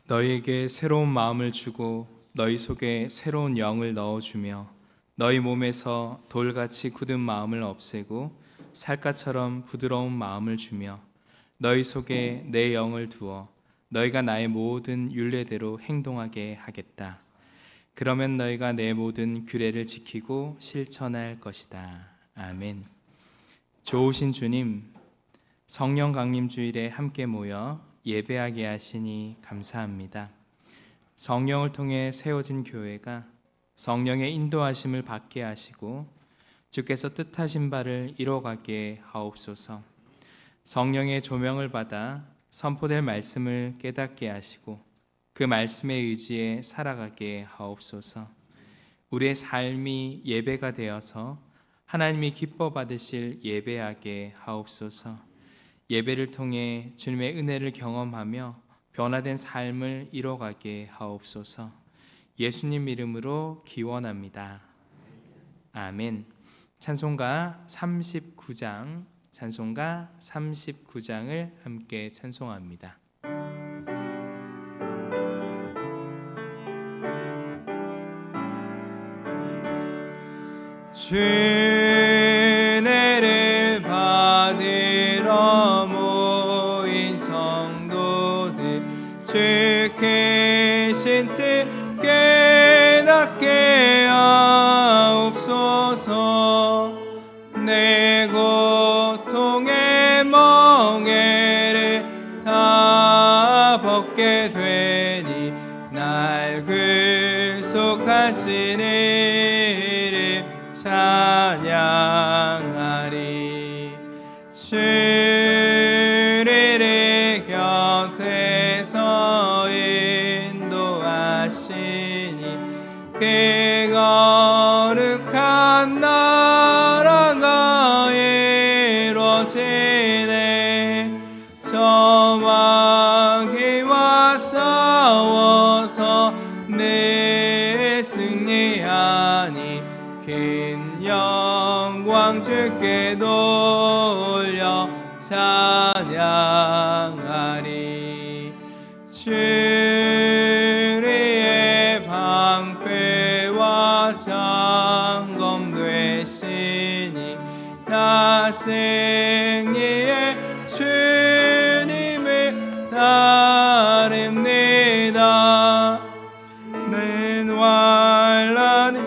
너희에게 새로운 마음을 주고 너희 속에 새로운 영을 넣어주며 너희 몸에서 돌같이 굳은 마음을 없애고 살갗처럼 부드러운 마음을 주며 너희 속에 내 영을 두어 너희가 나의 모든 율례대로 행동하게 하겠다. 그러면 너희가 내 모든 규례를 지키고 실천할 것이다. 아멘. 좋으신 주님, 성령 강림 주일에 함께 모여 예배하게 하시니 감사합니다. 성령을 통해 세워진 교회가 성령의 인도하심을 받게 하시고 주께서 뜻하신 바를 이뤄가게 하옵소서. 성령의 조명을 받아 선포될 말씀을 깨닫게 하시고 그 말씀에 의지해 살아가게 하옵소서. 우리의 삶이 예배가 되어서 하나님이 기뻐 받으실 예배하게 하옵소서. 예배를 통해 주님의 은혜를 경험하며 변화된 삶을 이뤄가게 하옵소서. 예수님 이름으로 기원합니다. 아멘. 찬송가 39장을 함께 찬송합니다. 은혜를 받으러 모인 성도들, 주 계신 뜻 깨닫게 하옵소서. 내 고통의 멍에를 다 벗게 되니 날 구속하신 이를 찬양하리. 주를 곁에서 인도하시니 그 거룩한 나라가 이루어지네. 저 마귀와 싸워서 내 승리하니 큰 영광 주께 돌려 찬양하리. 주의 방패와 장검 되시니 나 승리의 주님을 따릅니다. 는 환난을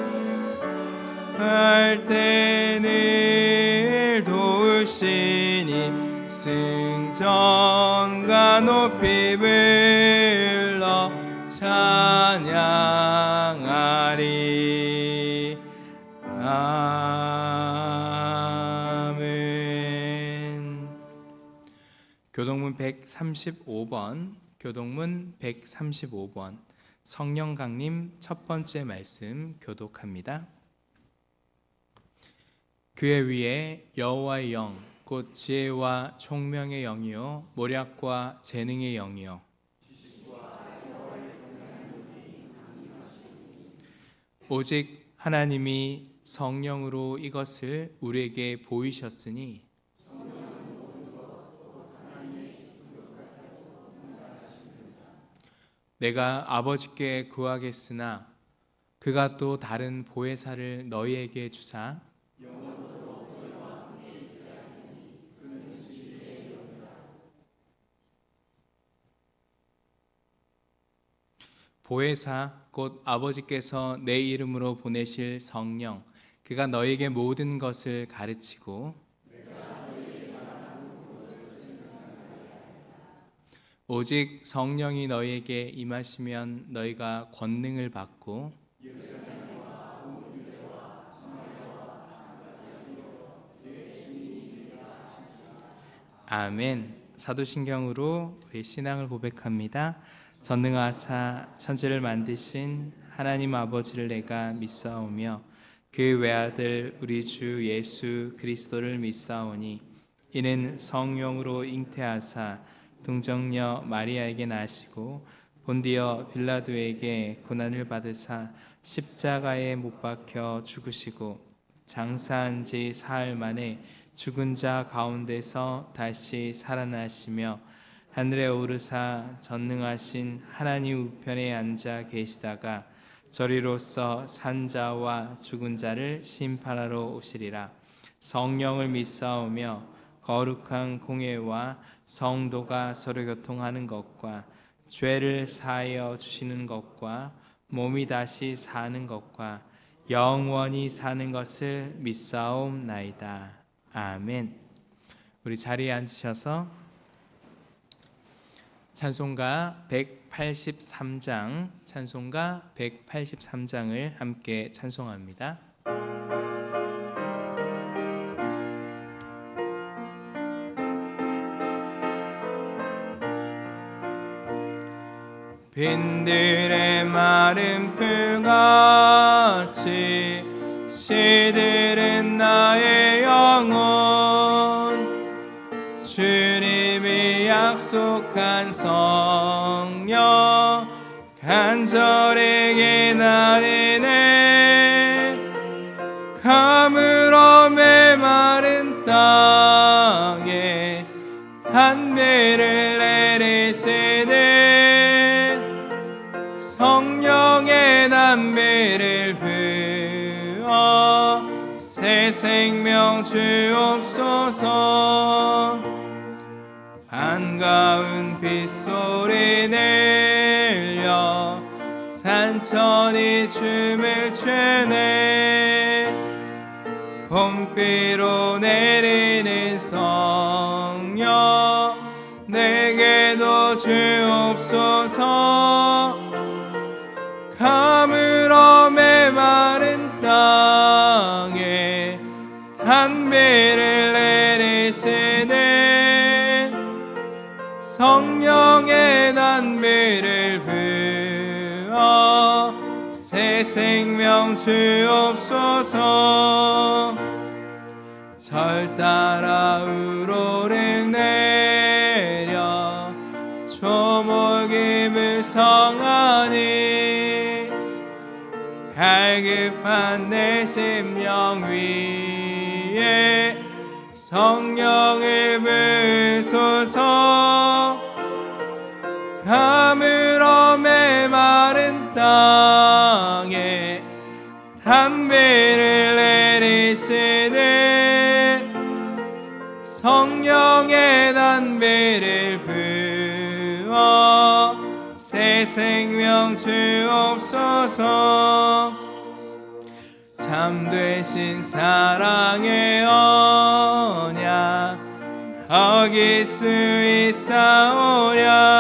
할 때를 도우시니 승전과 높이 불러 찬양하리. 아멘. 교동문 135번 성령 강림 첫 번째 말씀 교독합니다. 그의 위에 여호와의 영 곧 지혜와 총명의 영이요 모략과 재능의 영이요 오직 하나님이 성령으로 이것을 우리에게 보이셨으니 내가 아버지께 구하겠으나 그가 또 다른 보혜사를 너희에게 주사 보혜사 곧 아버지께서 내 이름으로 보내실 성령 그가 너희에게 모든 것을 가르치고 오직 성령이 너희에게 임하시면 너희가 권능을 받고 아멘. 사도신경으로 우리 신앙을 고백합니다. 전능하사 천지를 만드신 하나님 아버지를 내가 믿사오며 그 외아들 우리 주 예수 그리스도를 믿사오니 이는 성령으로 잉태하사 동정녀 마리아에게 나시고 본디어 빌라도에게 고난을 받으사 십자가에 못 박혀 죽으시고 장사한 지 사흘 만에 죽은 자 가운데서 다시 살아나시며 하늘에 오르사 전능하신 하나님 우편에 앉아 계시다가 저리로서 산자와 죽은 자를 심판하러 오시리라. 성령을 믿사오며 거룩한 공예와 성도가 서로 교통하는 것과 죄를 사하여 주시는 것과 몸이 다시 사는 것과 영원히 사는 것을 믿사옵나이다. 아멘. 우리 자리에 앉으셔서 찬송가 183장을 함께 찬송합니다. 빈들의 마른 풀같이 시들은 나의 영혼 주님이 약속한 성령 간절히 기다리네 가물어 메마른 땅에 한비를 내리시네 성령의 담비를 부어 새 생명 주옵소서 반가운 빗소리 내려 산천이 춤을 추네 봄비로 내리는 성령 내게도 주옵소서 가물어 메마른 땅에 단비를 내리시네 성령의 단비를 부어 새 생명 주옵소서 절 따라 우로를 내려 조목임을 성하니 갈급한 내 심령 위에 성령을 부소서 가물어 메마른 땅에 담비를 내리시네 성령의 담비를 부어 새 생명 주옵소서 참되신 사랑의 언약 어길 수 있사오랴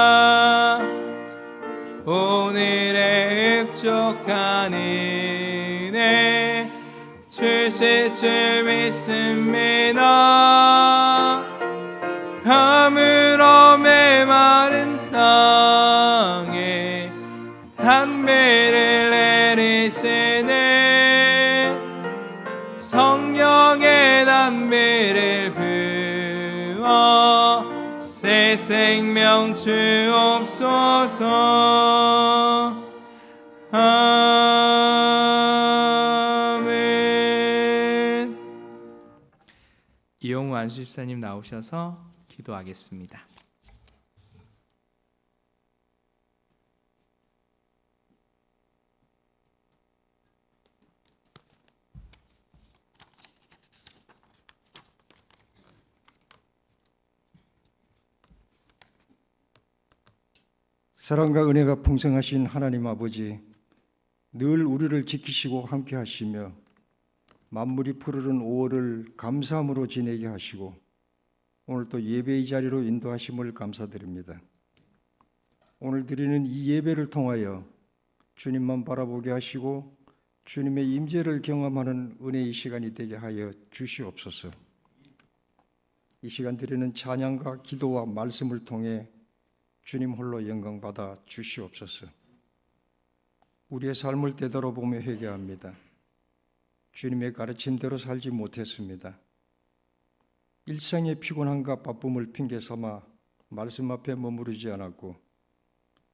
오늘의 흡족한 은혜 주실 줄 믿습니다 가물어 메마른 땅에 담비를 내리시네 성령의 담비를 부어 새 생명 주옵소서 아멘. 이용우 안수집사님 나오셔서 기도하겠습니다. 사랑과 은혜가 풍성하신 하나님 아버지, 늘 우리를 지키시고 함께 하시며 만물이 푸르른 5월을 감사함으로 지내게 하시고 오늘 또 예배의 자리로 인도하심을 감사드립니다. 오늘 드리는 이 예배를 통하여 주님만 바라보게 하시고 주님의 임재를 경험하는 은혜의 시간이 되게 하여 주시옵소서. 이 시간 드리는 찬양과 기도와 말씀을 통해 주님 홀로 영광 받아 주시옵소서. 우리의 삶을 되돌아보며 회개합니다. 주님의 가르침대로 살지 못했습니다. 일상의 피곤함과 바쁨을 핑계 삼아 말씀 앞에 머무르지 않았고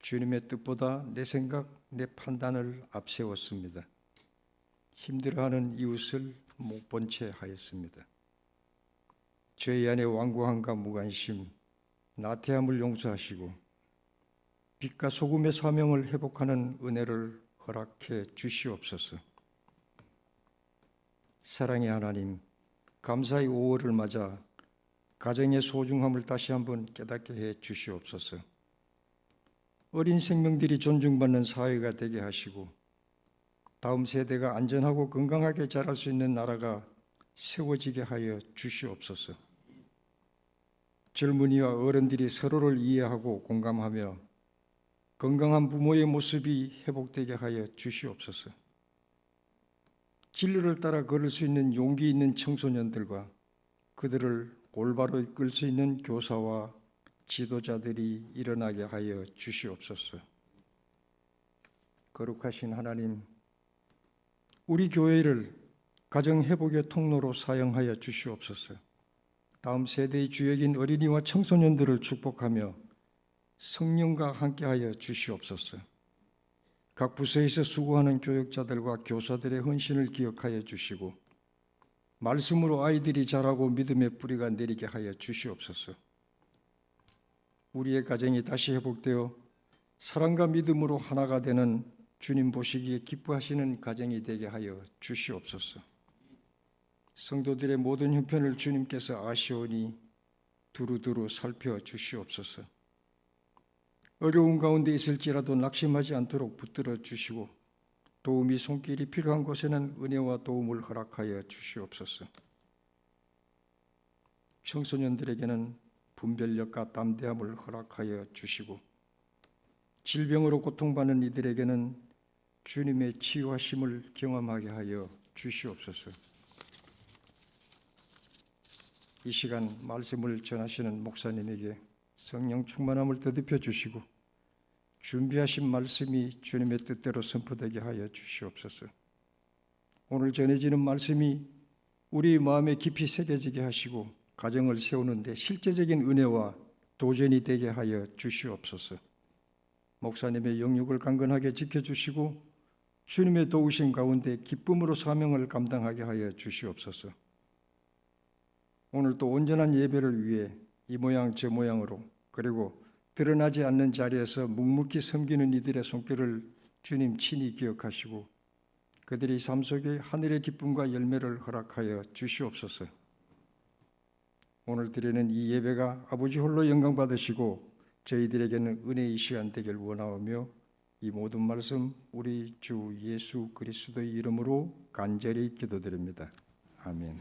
주님의 뜻보다 내 생각, 내 판단을 앞세웠습니다. 힘들어하는 이웃을 못 본 채 하였습니다. 죄의 안에 완고함과 무관심, 나태함을 용서하시고 빛과 소금의 사명을 회복하는 은혜를 허락해 주시옵소서. 사랑의 하나님, 감사의 5월을 맞아 가정의 소중함을 다시 한번 깨닫게 해 주시옵소서. 어린 생명들이 존중받는 사회가 되게 하시고 다음 세대가 안전하고 건강하게 자랄 수 있는 나라가 세워지게 하여 주시옵소서. 젊은이와 어른들이 서로를 이해하고 공감하며 건강한 부모의 모습이 회복되게 하여 주시옵소서. 진리를 따라 걸을 수 있는 용기 있는 청소년들과 그들을 올바로 이끌 수 있는 교사와 지도자들이 일어나게 하여 주시옵소서. 거룩하신 하나님, 우리 교회를 가정 회복의 통로로 사용하여 주시옵소서. 다음 세대의 주역인 어린이와 청소년들을 축복하며 성령과 함께하여 주시옵소서. 각 부서에서 수고하는 교육자들과 교사들의 헌신을 기억하여 주시고 말씀으로 아이들이 자라고 믿음의 뿌리가 내리게 하여 주시옵소서. 우리의 가정이 다시 회복되어 사랑과 믿음으로 하나가 되는 주님 보시기에 기뻐하시는 가정이 되게 하여 주시옵소서. 성도들의 모든 형편을 주님께서 아시오니 두루두루 살펴 주시옵소서. 어려운 가운데 있을지라도 낙심하지 않도록 붙들어 주시고 도움이 손길이 필요한 곳에는 은혜와 도움을 허락하여 주시옵소서. 청소년들에게는 분별력과 담대함을 허락하여 주시고 질병으로 고통받는 이들에게는 주님의 치유하심을 경험하게 하여 주시옵소서. 이 시간 말씀을 전하시는 목사님에게 성령 충만함을 더듬혀 주시고 준비하신 말씀이 주님의 뜻대로 선포되게 하여 주시옵소서. 오늘 전해지는 말씀이 우리 마음에 깊이 새겨지게 하시고 가정을 세우는 데 실제적인 은혜와 도전이 되게 하여 주시옵소서. 목사님의 영육을 강건하게 지켜주시고 주님의 도우심 가운데 기쁨으로 사명을 감당하게 하여 주시옵소서. 오늘도 온전한 예배를 위해 이 모양 저 모양으로 그리고 드러나지 않는 자리에서 묵묵히 섬기는 이들의 손길을 주님 친히 기억하시고 그들의 삶 속에 하늘의 기쁨과 열매를 허락하여 주시옵소서. 오늘 드리는 이 예배가 아버지 홀로 영광 받으시고 저희들에게는 은혜의 시간 되길 원하오며 이 모든 말씀 우리 주 예수 그리스도의 이름으로 간절히 기도드립니다. 아멘.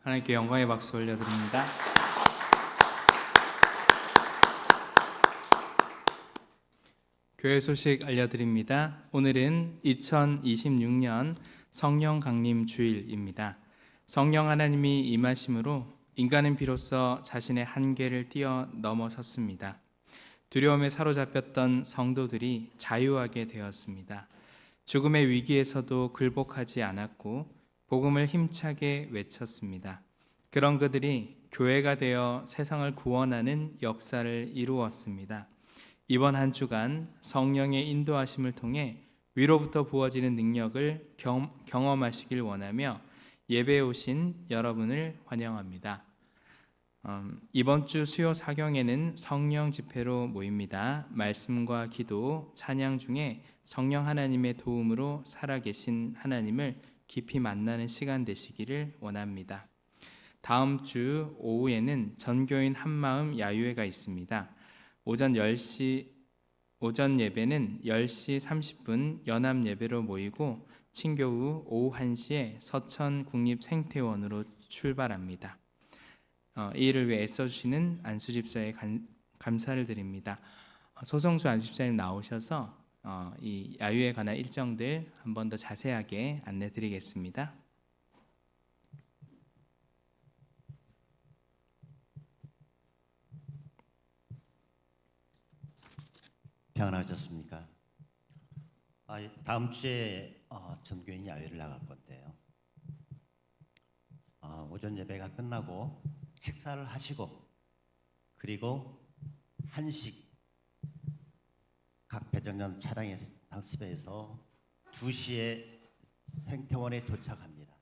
하나님께 영광의 박수 올려드립니다. 교회 소식 알려드립니다. 오늘은 2026년 성령 강림 주일입니다. 성령 하나님이 임하심으로 인간은 비로소 자신의 한계를 뛰어넘어섰습니다. 두려움에 사로잡혔던 성도들이 자유하게 되었습니다. 죽음의 위기에서도 굴복하지 않았고 복음을 힘차게 외쳤습니다. 그런 그들이 교회가 되어 세상을 구원하는 역사를 이루었습니다. 이번 한 주간 성령의 인도하심을 통해 위로부터 부어지는 능력을 경험하시길 원하며 예배에 오신 여러분을 환영합니다. 이번 주 수요 사경에는 성령 집회로 모입니다. 말씀과 기도, 찬양 중에 성령 하나님의 도움으로 살아계신 하나님을 깊이 만나는 시간 되시기를 원합니다. 다음 주 오후에는 전교인 한마음 야유회가 있습니다. 오전 예배는 10시 30분 연합 예배로 모이고 친교 후 오후 1시에 서천 국립생태원으로 출발합니다. 이 일을 위해 애써주시는 안수 집사에 감사를 드립니다. 소성수 안수 집사님 나오셔서 이 야유에 관한 일정들 한 번 더 자세하게 안내 드리겠습니다. 평안하셨습니까? 다음 주에 전교인 야외를 나갈 건데요. 오전 예배가 끝나고 식사를 하시고 그리고 한식 각 배정련 차량에 당습해서 2시에 생태원에 도착합니다.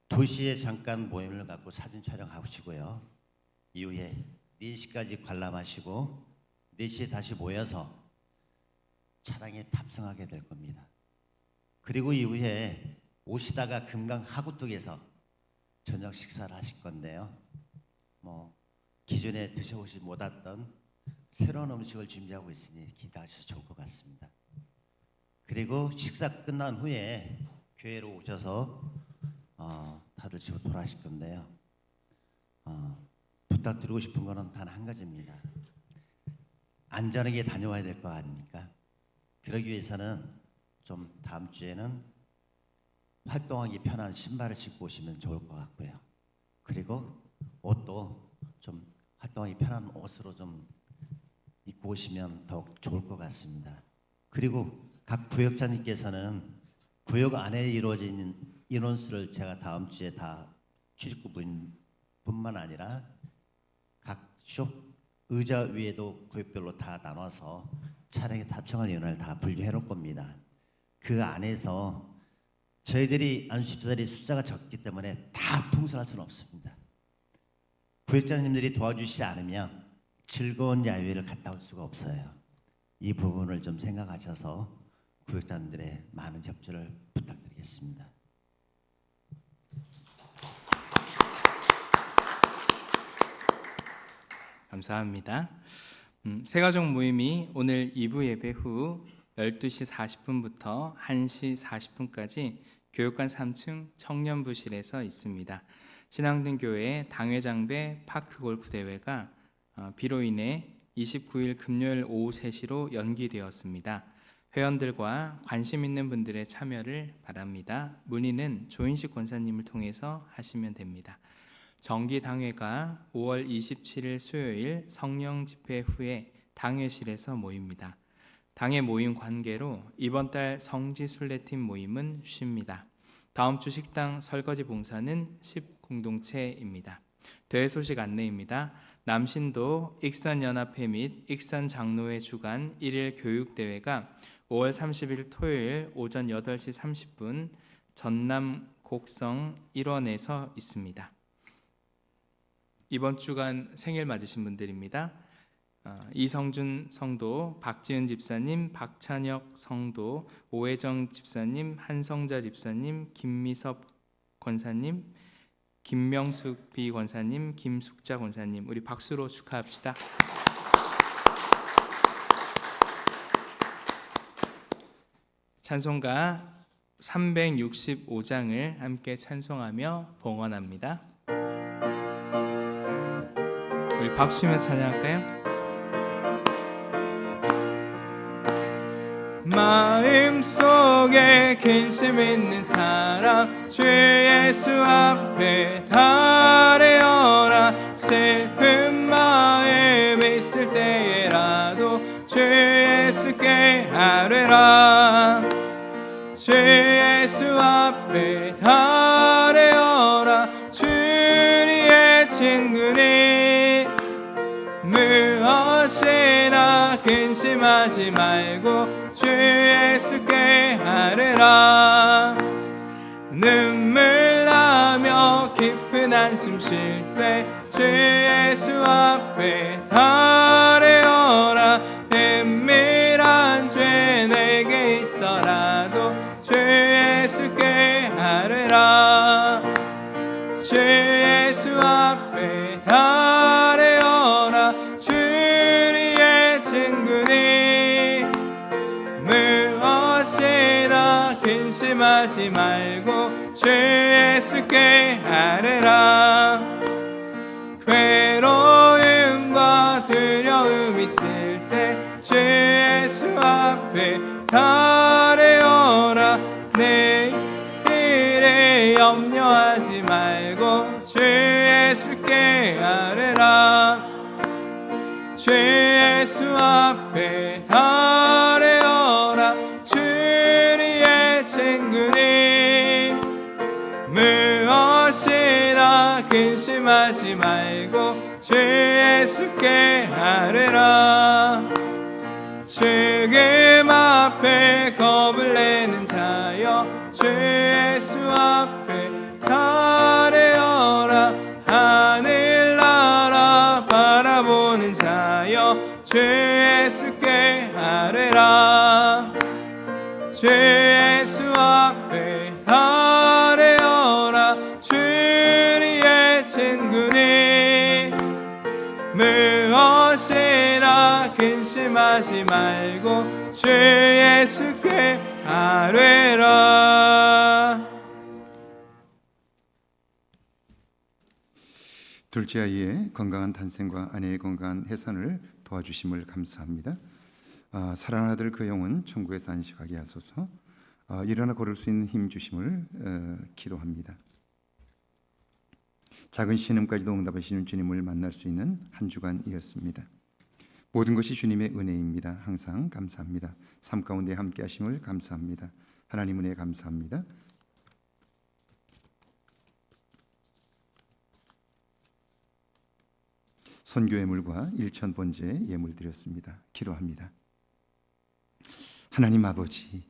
2시에 잠깐 모임을 갖고 사진 촬영하시고요. 이후에 4시까지 관람하시고 4시에 다시 모여서 차량에 탑승하게 될 겁니다. 그리고 이후에 오시다가 금강 하구뚝에서 저녁 식사를 하실 건데요. 기존에 드셔보지 못했던 새로운 음식을 준비하고 있으니 기대하셔도 좋을 것 같습니다. 그리고 식사 끝난 후에 교회로 오셔서 다들 집으로 돌아가실 건데요. 부탁드리고 싶은 거는 단 한 가지입니다. 안전하게 다녀와야 될 거 아닙니까? 그러기 위해서는 좀 다음 주에는 활동하기 편한 신발을 신고 오시면 좋을 것 같고요. 그리고 옷도 좀 활동하기 편한 옷으로 좀 입고 오시면 더욱 좋을 것 같습니다. 그리고 각 구역장님께서는 구역 안에 이루어진 인원수를 제가 다음 주에 다 출입구뿐만 아니라 각 쇼 의자 위에도 구역별로 다 나눠서 차량에 탑승할 인원을 다 분류해 놓을 겁니다. 그 안에서 저희들이 안수집사들이 숫자가 적기 때문에 다 통솔할 수는 없습니다. 구역장님들이 도와주시지 않으면 즐거운 야유회를 갔다 올 수가 없어요. 이 부분을 좀 생각하셔서 구역장님들의 많은 협조를 부탁드리겠습니다. 감사합니다. 새가족 모임이 오늘 2부 예배 후 12시 40분부터 1시 40분까지 교육관 3층 청년부실에서 있습니다. 신앙등교회 당회장배 파크골프 대회가 비로 인해 29일 금요일 오후 3시로 연기되었습니다. 회원들과 관심 있는 분들의 참여를 바랍니다. 문의는 조인식 권사님을 통해서 하시면 됩니다. 정기 당회가 5월 27일 수요일 성령 집회 후에 당회실에서 모입니다. 당회 모임 관계로 이번 달 성지 순례팀 모임은 쉽니다. 다음 주 식당 설거지 봉사는 10공동체입니다. 대회 소식 안내입니다. 남신도 익산연합회 및 익산장로회 주간 1일 교육대회가 5월 30일 토요일 오전 8시 30분 전남 곡성 1원에서 있습니다. 이번 주간 생일 맞으신 분들입니다. 이성준 성도, 박지은 집사님, 박찬혁 성도, 오혜정 집사님, 한성자 집사님, 김미섭 권사님, 김명숙 비권사님, 김숙자 권사님, 우리 박수로 축하합시다. 찬송가 365장을 함께 찬송하며 봉헌합니다. 우리 박수며 찬양할까요? 마음속에 근심 있는 사람 주 예수 앞에 달래어라. 슬픈 마음 있을 때에라도 주 예수께 아뢰라. 주 예수 앞에 달래어라. 주의 친구니 무엇이나 근심하지 말고 주 예수께 아뢰라. 눈물 나며 깊은 한숨 쉴 때 주 예수 앞에 달래어라. 은밀한 죄 내게 있더라도 주 예수께 아뢰라. 주 예수 앞에 달래어라. 주의 친구니 무엇이나 근심하지 말고 주 예수께 아뢰라. 괴로움과 두려움 있을 때 주 예수 앞에 달래어라. 내일에 염려하지 말고 주 예수께 아뢰라. 주 예수 앞에 달래어라. 주의 친구니 무엇이나 근심하지 말고 주 예수께 아뢰라. 죽음 앞에 겁을 내는 자여 주 예수 앞에 달래어라. 하늘나라 바라보는 자여 주 예수께 아뢰라. 주 예수 앞에 달래어라. 주의 친구니 무엇이나 근심하지 말고 주 예수께 아뢰라. 둘째 아이의 건강한 탄생과 아내의 건강한 해산을 도와주심을 감사합니다. 사랑하는 아들 그 영혼 천국에서 안식하게 하소서. 일어나 걸을 수 있는 힘 주심을 기도합니다. 작은 신음까지도 응답하시는 주님을 만날 수 있는 한 주간이었습니다. 모든 것이 주님의 은혜입니다. 항상 감사합니다. 삶 가운데 함께 하심을 감사합니다. 하나님 은혜 감사합니다. 선교 예물과 일천 번제 예물 드렸습니다. 기도합니다. 하나님 아버지,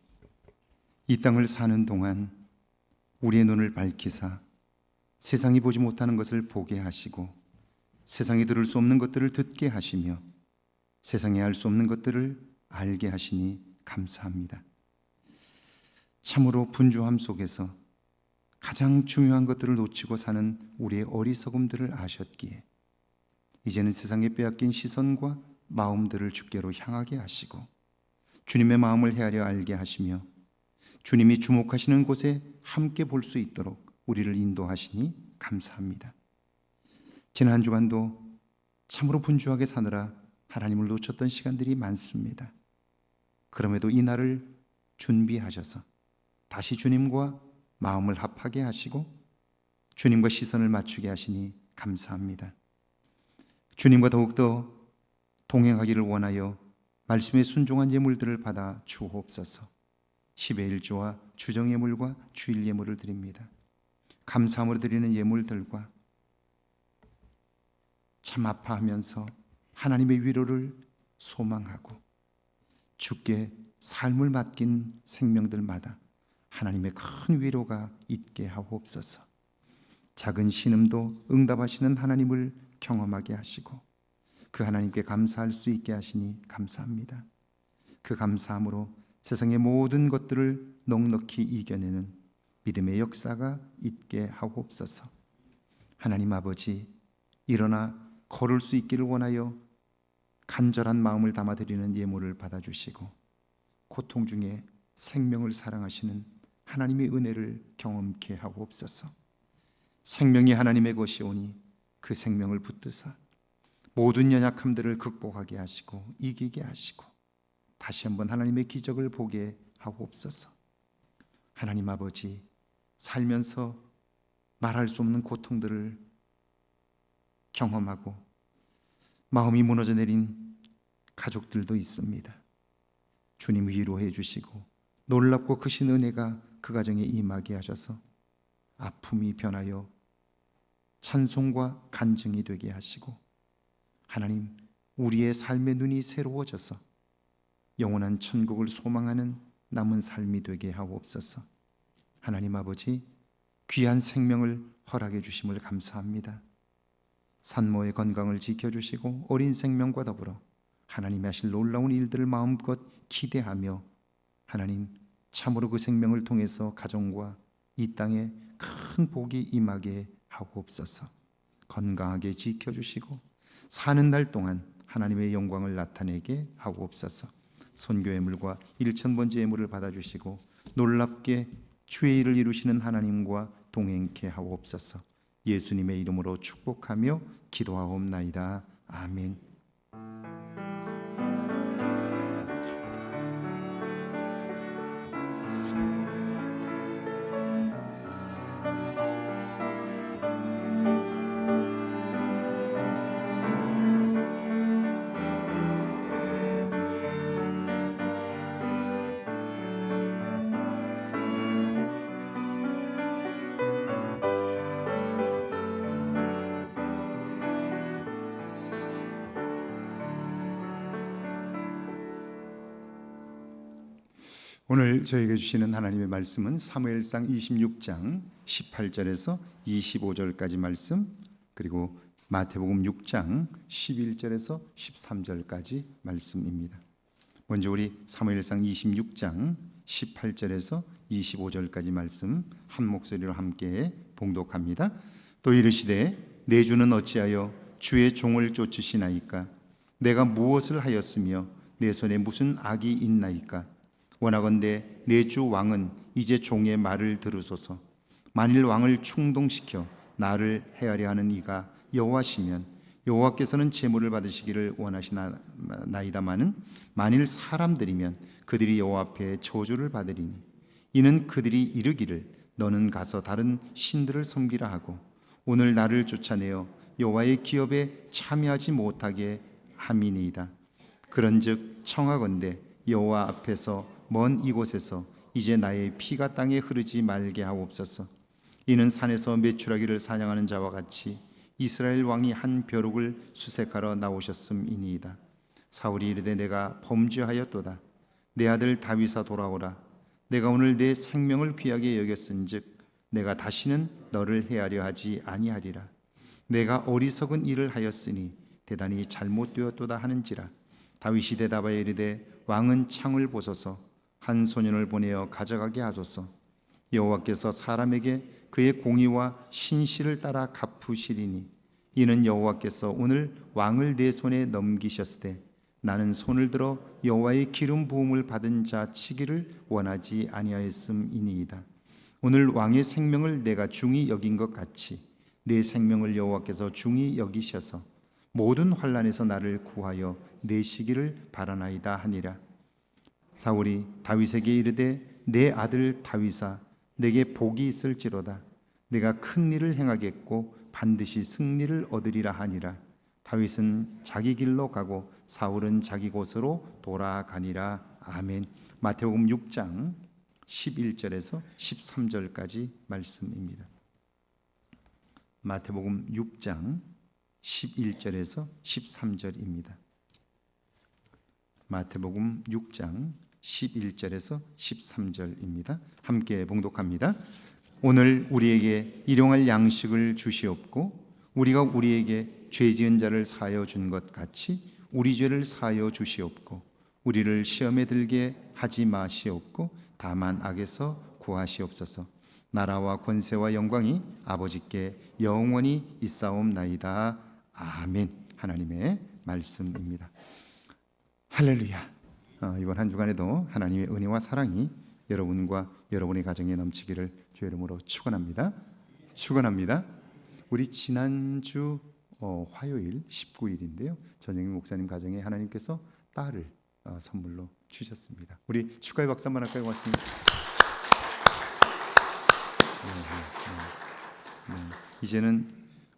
이 땅을 사는 동안 우리의 눈을 밝히사 세상이 보지 못하는 것을 보게 하시고 세상이 들을 수 없는 것들을 듣게 하시며 세상이 알 수 없는 것들을 알게 하시니 감사합니다. 참으로 분주함 속에서 가장 중요한 것들을 놓치고 사는 우리의 어리석음들을 아셨기에 이제는 세상에 빼앗긴 시선과 마음들을 주께로 향하게 하시고 주님의 마음을 헤아려 알게 하시며 주님이 주목하시는 곳에 함께 볼 수 있도록 우리를 인도하시니 감사합니다. 지난 한 주간도 참으로 분주하게 사느라 하나님을 놓쳤던 시간들이 많습니다. 그럼에도 이 날을 준비하셔서 다시 주님과 마음을 합하게 하시고 주님과 시선을 맞추게 하시니 감사합니다. 주님과 더욱더 동행하기를 원하여 말씀에 순종한 예물들을 받아 주옵소서. 10의 1조와 주정 예물과 주일 예물을 드립니다. 감사함으로 드리는 예물들과 참 아파하면서 하나님의 위로를 소망하고 주께 삶을 맡긴 생명들마다 하나님의 큰 위로가 있게 하옵소서. 작은 신음도 응답하시는 하나님을 경험하게 하시고 그 하나님께 감사할 수 있게 하시니 감사합니다. 그 감사함으로 세상의 모든 것들을 넉넉히 이겨내는 믿음의 역사가 있게 하옵소서. 하나님 아버지, 일어나 걸을 수 있기를 원하여 간절한 마음을 담아드리는 예물을 받아주시고 고통 중에 생명을 사랑하시는 하나님의 은혜를 경험케 하옵소서. 생명이 하나님의 것이오니 그 생명을 붙드사 모든 연약함들을 극복하게 하시고 이기게 하시고 다시 한번 하나님의 기적을 보게 하옵소서. 하나님 아버지, 살면서 말할 수 없는 고통들을 경험하고 마음이 무너져 내린 가족들도 있습니다. 주님 위로해 주시고 놀랍고 크신 은혜가 그 가정에 임하게 하셔서 아픔이 변하여 찬송과 간증이 되게 하시고 하나님, 우리의 삶의 눈이 새로워져서 영원한 천국을 소망하는 남은 삶이 되게 하옵소서. 하나님 아버지, 귀한 생명을 허락해 주심을 감사합니다. 산모의 건강을 지켜주시고 어린 생명과 더불어 하나님이 하실 놀라운 일들을 마음껏 기대하며 하나님, 참으로 그 생명을 통해서 가정과 이 땅에 큰 복이 임하게 하옵소서. 건강하게 지켜주시고 사는 날 동안 하나님의 영광을 나타내게 하옵소서. 선교 예물과 1000번째 예물을 받아주시고 놀랍게 주의 일을 이루시는 하나님과 동행케 하옵소서. 예수님의 이름으로 축복하며 기도하옵나이다. 아멘. 오늘 저에게 주시는 하나님의 말씀은 사무엘상 26장 18절에서 25절까지 말씀, 그리고 마태복음 6장 11절에서 13절까지 말씀입니다. 먼저 우리 사무엘상 26장 18절에서 25절까지 말씀 한 목소리로 함께 봉독합니다. 또 이르시되 내 주는 어찌하여 주의 종을 쫓으시나이까? 내가 무엇을 하였으며 내 손에 무슨 악이 있나이까? 원하건대 내 주 왕은 이제 종의 말을 들으소서. 만일 왕을 충동시켜 나를 헤아려 하는 이가 여호와시면 여호와께서는 제물을 받으시기를 원하시나이다마는 만일 사람들이면 그들이 여호와 앞에 저주를 받으리니 이는 그들이 이르기를 너는 가서 다른 신들을 섬기라 하고 오늘 나를 쫓아내어 여호와의 기업에 참여하지 못하게 함이니이다. 그런즉 청하건대 여호와 앞에서 먼 이곳에서 이제 나의 피가 땅에 흐르지 말게 하옵소서. 이는 산에서 메추라기를 사냥하는 자와 같이 이스라엘 왕이 한 벼룩을 수색하러 나오셨음이니이다. 사울이 이르되 내가 범죄하였도다. 내 아들 다윗아 돌아오라. 내가 오늘 내 생명을 귀하게 여겼은즉 내가 다시는 너를 헤아려 하지 아니하리라. 내가 어리석은 일을 하였으니 대단히 잘못되었도다 하는지라. 다윗이 대답하여 이르되 왕은 창을 보소서. 한 소년을 보내어 가져가게 하소서. 여호와께서 사람에게 그의 공의와 신실을 따라 갚으시리니 이는 여호와께서 오늘 왕을 내 손에 넘기셨을 때 나는 손을 들어 여호와의 기름 부음을 받은 자 치기를 원하지 아니하였음이니이다. 오늘 왕의 생명을 내가 중히 여긴 것 같이 내 생명을 여호와께서 중히 여기셔서 모든 환난에서 나를 구하여 내시기를 바라나이다 하니라. 사울이 다윗에게 이르되 내 아들 다윗아 내게 복이 있을지로다. 내가 큰 일을 행하겠고 반드시 승리를 얻으리라 하니라. 다윗은 자기 길로 가고 사울은 자기 곳으로 돌아가니라. 아멘. 마태복음 6장 11절에서 13절까지 말씀입니다. 마태복음 6장 11절에서 13절입니다. 마태복음 6장 11절에서 13절입니다. 함께 봉독합니다. 오늘 우리에게 일용할 양식을 주시옵고 우리가 우리에게 죄 지은 자를 사하여 준 것 같이 우리 죄를 사하여 주시옵고 우리를 시험에 들게 하지 마시옵고 다만 악에서 구하시옵소서. 나라와 권세와 영광이 아버지께 영원히 있사옵나이다. 아멘. 하나님의 말씀입니다. 할렐루야. 이번 한 주간에도 하나님의 은혜와 사랑이 여러분과 여러분의 가정에 넘치기를 주의 이름으로 축원합니다. 축원합니다. 우리 지난주 화요일 19일인데요. 전영민 목사님 가정에 하나님께서 딸을 선물로 주셨습니다. 우리 축하의 박수 한번 할까요? 고맙습니다. 이제는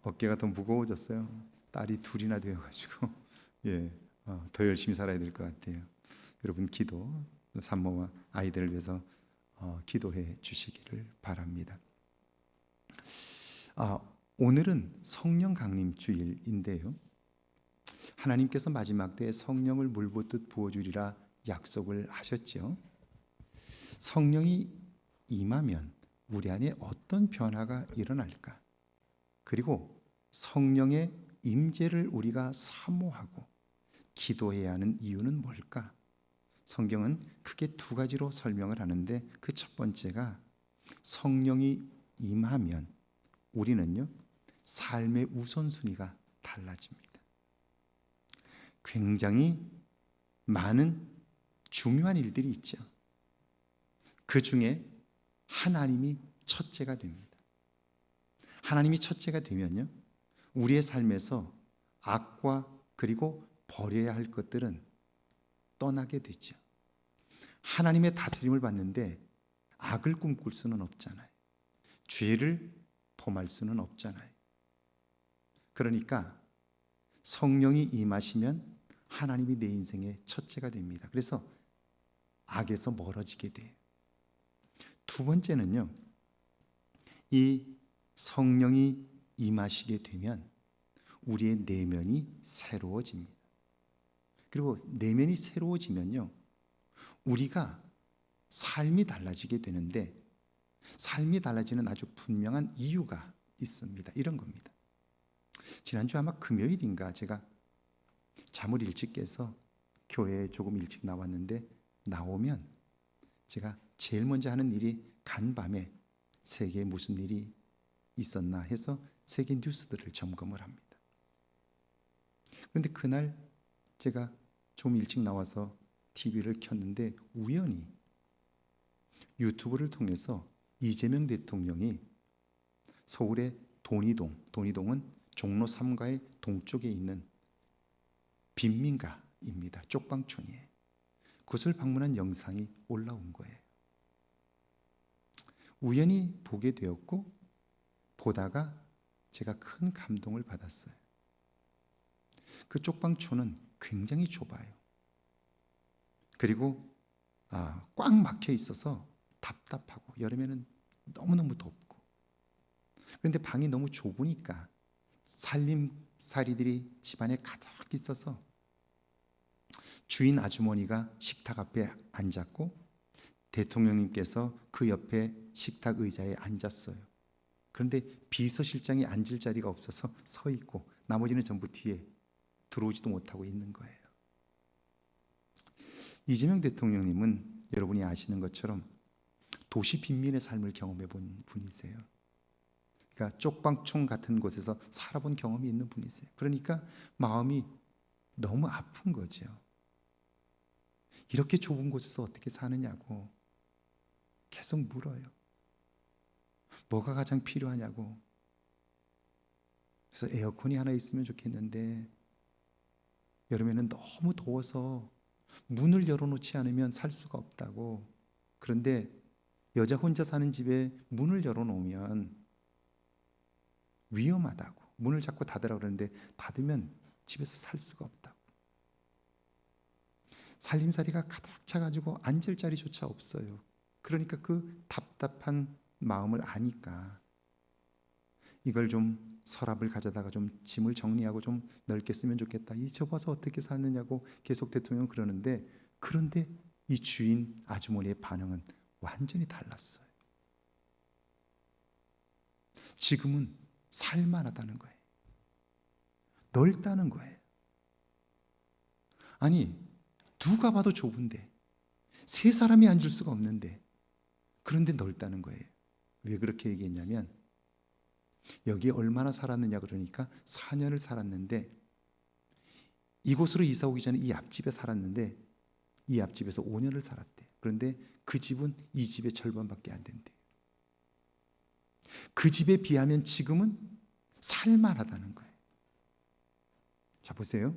어깨가 더 무거워졌어요. 딸이 둘이나 되어가지고 더 열심히 살아야 될 것 같아요. 여러분 기도, 산모와 아이들을 위해서 기도해 주시기를 바랍니다. 오늘은 성령 강림 주일인데요. 하나님께서 마지막 때에 성령을 물붓듯 부어주리라 약속을 하셨죠. 성령이 임하면 우리 안에 어떤 변화가 일어날까? 그리고 성령의 임재를 우리가 사모하고 기도해야 하는 이유는 뭘까? 성경은 크게 두 가지로 설명을 하는데 그 첫 번째가 성령이 임하면 우리는요 삶의 우선순위가 달라집니다. 굉장히 많은 중요한 일들이 있죠. 그 중에 하나님이 첫째가 됩니다. 하나님이 첫째가 되면요 우리의 삶에서 악과 그리고 버려야 할 것들은 떠나게 되죠. 하나님의 다스림을 받는데 악을 꿈꿀 수는 없잖아요. 죄를 범할 수는 없잖아요. 그러니까 성령이 임하시면 하나님이 내 인생의 첫째가 됩니다. 그래서 악에서 멀어지게 돼요. 두 번째는요, 이 성령이 임하시게 되면 우리의 내면이 새로워집니다. 그리고 내면이 새로워지면요 우리가 삶이 달라지게 되는데 삶이 달라지는 아주 분명한 이유가 있습니다. 이런 겁니다. 지난주 아마 금요일인가 제가 잠을 일찍 깨서 교회에 조금 일찍 나왔는데 나오면 제가 제일 먼저 하는 일이 간밤에 세계에 무슨 일이 있었나 해서 세계 뉴스들을 점검을 합니다. 그런데 그날 제가 좀 일찍 나와서 TV를 켰는데 우연히 유튜브를 통해서 이재명 대통령이 서울의 돈이동은 종로 3가의 동쪽에 있는 빈민가입니다. 쪽방촌이에요. 그것을 방문한 영상이 올라온 거예요. 우연히 보게 되었고 보다가 제가 큰 감동을 받았어요. 그 쪽방촌은 굉장히 좁아요. 그리고 꽉 막혀 있어서 답답하고 여름에는 너무너무 덥고 그런데 방이 너무 좁으니까 살림살이들이 집안에 가득 있어서 주인 아주머니가 식탁 앞에 앉았고 대통령님께서 그 옆에 식탁 의자에 앉았어요. 그런데 비서실장이 앉을 자리가 없어서 서 있고 나머지는 전부 뒤에 들어오지도 못하고 있는 거예요. 이재명 대통령님은 여러분이 아시는 것처럼 도시 빈민의 삶을 경험해 본 분이세요. 그러니까 쪽방촌 같은 곳에서 살아본 경험이 있는 분이세요. 그러니까 마음이 너무 아픈 거죠. 이렇게 좁은 곳에서 어떻게 사느냐고 계속 물어요. 뭐가 가장 필요하냐고. 그래서 에어컨이 하나 있으면 좋겠는데 여름에는 너무 더워서 문을 열어놓지 않으면 살 수가 없다고. 그런데 여자 혼자 사는 집에 문을 열어놓으면 위험하다고. 문을 자꾸 닫으라고 그러는데 닫으면 집에서 살 수가 없다고. 살림살이가 가득 차가지고 앉을 자리조차 없어요. 그러니까 그 답답한 마음을 아니까 이걸 좀 서랍을 가져다가 좀 짐을 정리하고 좀 넓게 쓰면 좋겠다. 이 좁아서 어떻게 사느냐고 계속 대통령은 그러는데 그런데 이 주인 아주머니의 반응은 완전히 달랐어요. 지금은 살만하다는 거예요. 넓다는 거예요. 아니 누가 봐도 좁은데 세 사람이 앉을 수가 없는데 그런데 넓다는 거예요. 왜 그렇게 얘기했냐면 여기에 얼마나 살았느냐 그러니까 4년을 살았는데 이곳으로 이사 오기 전에 이 앞집에 살았는데 이 앞집에서 5년을 살았대요. 그런데 그 집은 이 집의 절반밖에 안 된대요. 그 집에 비하면 지금은 살만하다는 거예요. 자, 보세요.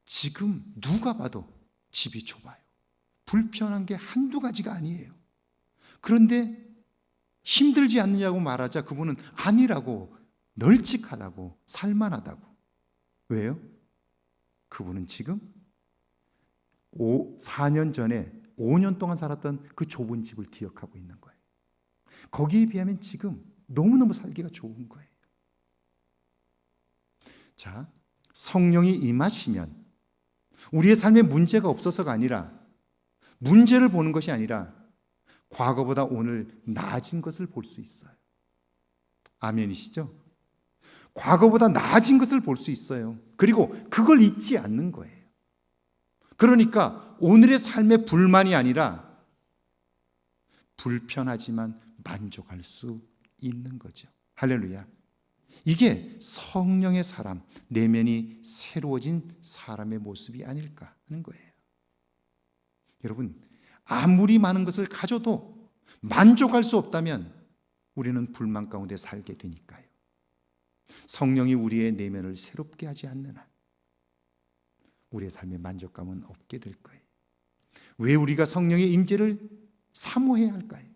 지금 누가 봐도 집이 좁아요. 불편한 게 한두 가지가 아니에요. 그런데 힘들지 않느냐고 말하자 그분은 아니라고, 널찍하다고, 살만하다고. 왜요? 그분은 지금 4년 전에 5년 동안 살았던 그 좁은 집을 기억하고 있는 거예요. 거기에 비하면 지금 너무너무 살기가 좋은 거예요. 자, 성령이 임하시면 우리의 삶에 문제가 없어서가 아니라, 문제를 보는 것이 아니라 과거보다 오늘 나아진 것을 볼 수 있어요. 아멘이시죠? 과거보다 나아진 것을 볼 수 있어요. 그리고 그걸 잊지 않는 거예요. 그러니까 오늘의 삶에 불만이 아니라 불편하지만 만족할 수 있는 거죠. 할렐루야. 이게 성령의 사람, 내면이 새로워진 사람의 모습이 아닐까 하는 거예요. 여러분, 아무리 많은 것을 가져도 만족할 수 없다면 우리는 불만 가운데 살게 되니까요. 성령이 우리의 내면을 새롭게 하지 않는 한 우리의 삶에 만족감은 없게 될 거예요. 왜 우리가 성령의 임재를 사모해야 할까요?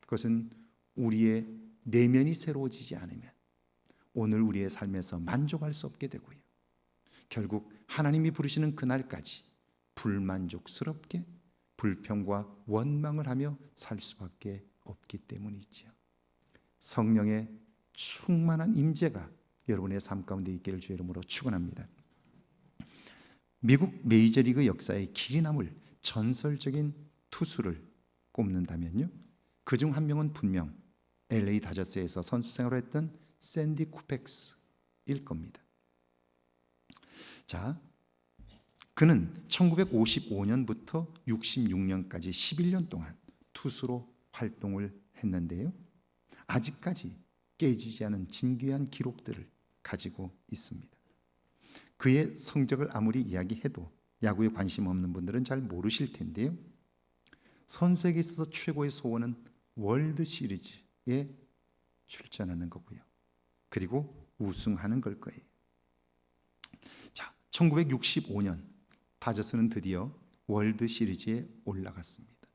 그것은 우리의 내면이 새로워지지 않으면 오늘 우리의 삶에서 만족할 수 없게 되고요. 결국 하나님이 부르시는 그날까지 불만족스럽게 불평과 원망을 하며 살 수밖에 없기 때문이지요. 성령의 충만한 임재가 여러분의 삶 가운데 있기를 주의 이름으로 축원합니다. 미국 메이저리그 역사에 길이 남을 전설적인 투수를 꼽는다면요, 그중 한 명은 분명 LA 다저스에서 선수 생활을 했던 샌디 쿠펙스일 겁니다. 자, 그는 1955년부터 66년까지 11년 동안 투수로 활동을 했는데요, 아직까지 깨지지 않은 진귀한 기록들을 가지고 있습니다. 그의 성적을 아무리 이야기해도 야구에 관심 없는 분들은 잘 모르실 텐데요, 선수에게 있어서 최고의 소원은 월드 시리즈에 출전하는 거고요, 그리고 우승하는 걸 거예요. 자, 1965년 다저스는 드디어 월드 시리즈에 올라갔습니다.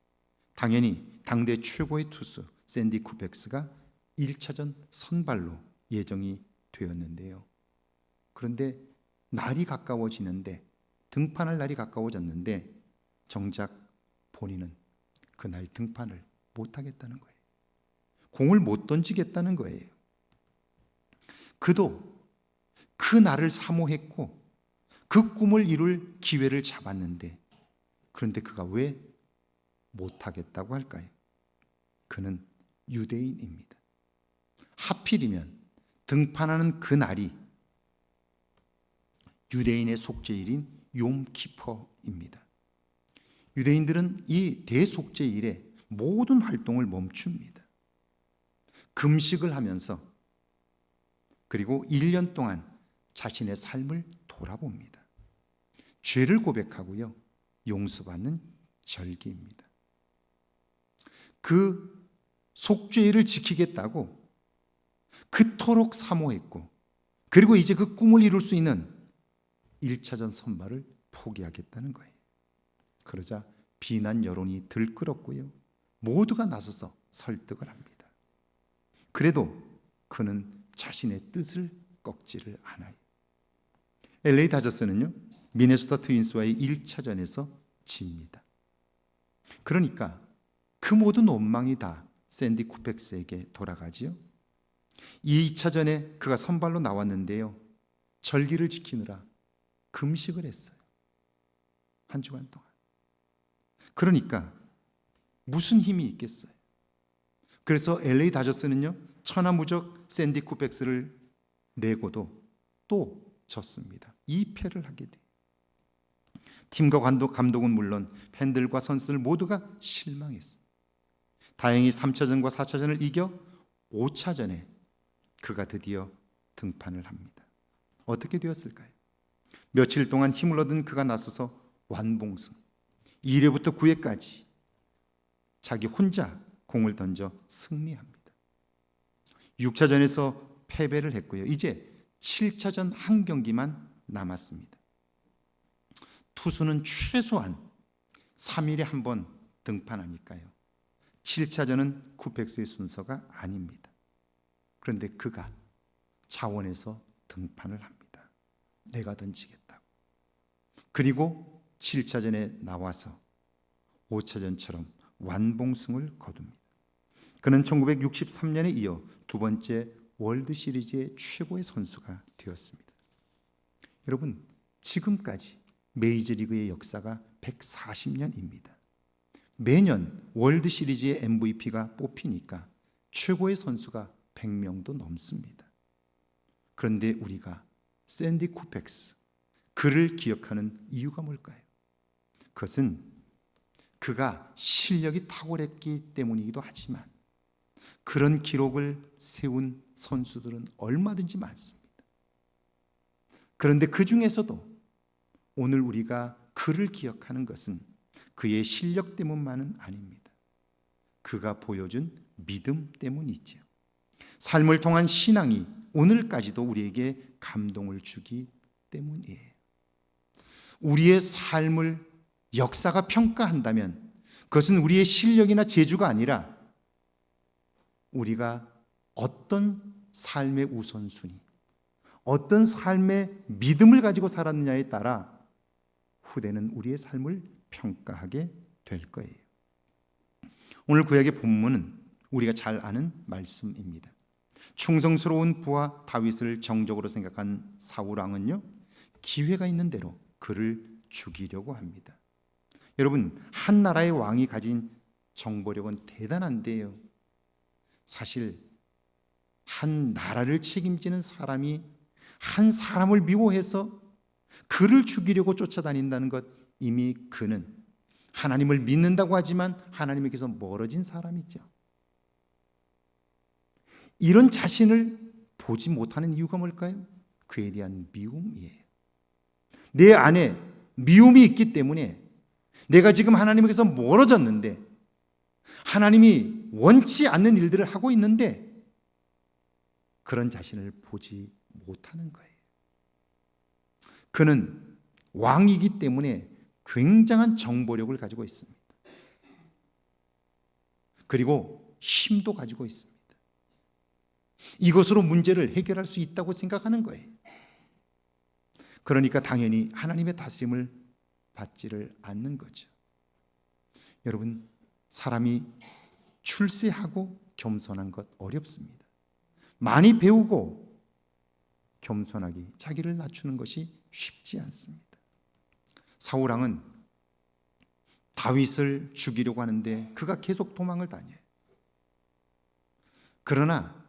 당연히 당대 최고의 투수 샌디 쿠펙스가 1차전 선발로 예정이 되었는데요. 그런데 날이 가까워지는데, 등판할 날이 가까워졌는데 정작 본인은 그날 등판을 못하겠다는 거예요. 공을 못 던지겠다는 거예요. 그도 그 날을 사모했고 그 꿈을 이룰 기회를 잡았는데, 그런데 그가 왜 못하겠다고 할까요? 그는 유대인입니다. 하필이면 등판하는 그 날이 유대인의 속죄일인 욤키퍼입니다. 유대인들은 이 대속죄일에 모든 활동을 멈춥니다. 금식을 하면서, 그리고 1년 동안 자신의 삶을 돌아봅니다. 죄를 고백하고요, 용서받는 절기입니다. 그 속죄일을 지키겠다고 그토록 사모했고, 그리고 이제 그 꿈을 이룰 수 있는 1차전 선발을 포기하겠다는 거예요. 그러자 비난 여론이 들끓었고요, 모두가 나서서 설득을 합니다. 그래도 그는 자신의 뜻을 꺾지를 않아요. LA 다저스는요, 미네소타 트윈스와의 1차전에서 집니다. 그러니까 그 모든 원망이 다 샌디 쿠펙스에게 돌아가지요. 2차전에 그가 선발로 나왔는데요, 절기를 지키느라 금식을 했어요. 한 주간 동안. 그러니까 무슨 힘이 있겠어요? 그래서 LA 다저스는요, 천하무적 샌디 쿠펙스를 내고도 또 졌습니다. 2패를 하게 돼요. 팀과 감독은 물론 팬들과 선수들 모두가 실망했습니다. 다행히 3차전과 4차전을 이겨 5차전에 그가 드디어 등판을 합니다. 어떻게 되었을까요? 며칠 동안 힘을 얻은 그가 나서서 완봉승, 2회부터 9회까지 자기 혼자 공을 던져 승리합니다. 6차전에서 패배를 했고요. 이제 7차전 한 경기만 남았습니다. 투수는 최소한 3일에 한 번 등판하니까요. 7차전은 쿠펙스의 순서가 아닙니다. 그런데 그가 자원에서 등판을 합니다. 내가 던지겠다고. 그리고 7차전에 나와서 5차전처럼 완봉승을 거둡니다. 그는 1963년에 이어 두 번째 월드 시리즈의 최고의 선수가 되었습니다. 여러분, 지금까지 메이저리그의 역사가 140년입니다. 매년 월드 시리즈의 MVP가 뽑히니까 최고의 선수가 100명도 넘습니다. 그런데 우리가 샌디 쿠펙스, 그를 기억하는 이유가 뭘까요? 그것은 그가 실력이 탁월했기 때문이기도 하지만 그런 기록을 세운 선수들은 얼마든지 많습니다. 그런데 그 중에서도 오늘 우리가 그를 기억하는 것은 그의 실력 때문만은 아닙니다. 그가 보여준 믿음 때문이죠. 삶을 통한 신앙이 오늘까지도 우리에게 감동을 주기 때문이에요. 우리의 삶을 역사가 평가한다면 그것은 우리의 실력이나 재주가 아니라 우리가 어떤 삶의 우선순위, 어떤 삶의 믿음을 가지고 살았느냐에 따라 후대는 우리의 삶을 평가하게 될 거예요. 오늘 구약의 본문은 우리가 잘 아는 말씀입니다. 충성스러운 부하 다윗을 정적으로 생각한 사울 왕은요, 기회가 있는 대로 그를 죽이려고 합니다. 여러분, 한 나라의 왕이 가진 정보력은 대단한데요. 사실 한 나라를 책임지는 사람이 한 사람을 미워해서 그를 죽이려고 쫓아다닌다는 것, 이미 그는 하나님을 믿는다고 하지만 하나님에게서 멀어진 사람이죠. 이런 자신을 보지 못하는 이유가 뭘까요? 그에 대한 미움이에요. 내 안에 미움이 있기 때문에 내가 지금 하나님에게서 멀어졌는데, 하나님이 원치 않는 일들을 하고 있는데 그런 자신을 보지 못하는 거예요. 그는 왕이기 때문에 굉장한 정보력을 가지고 있습니다. 그리고 힘도 가지고 있습니다. 이것으로 문제를 해결할 수 있다고 생각하는 거예요. 그러니까 당연히 하나님의 다스림을 받지를 않는 거죠. 여러분, 사람이 출세하고 겸손한 것 어렵습니다. 많이 배우고 겸손하게 자기를 낮추는 것이 쉽지 않습니다. 사울 왕은 다윗을 죽이려고 하는데 그가 계속 도망을 다녀요. 그러나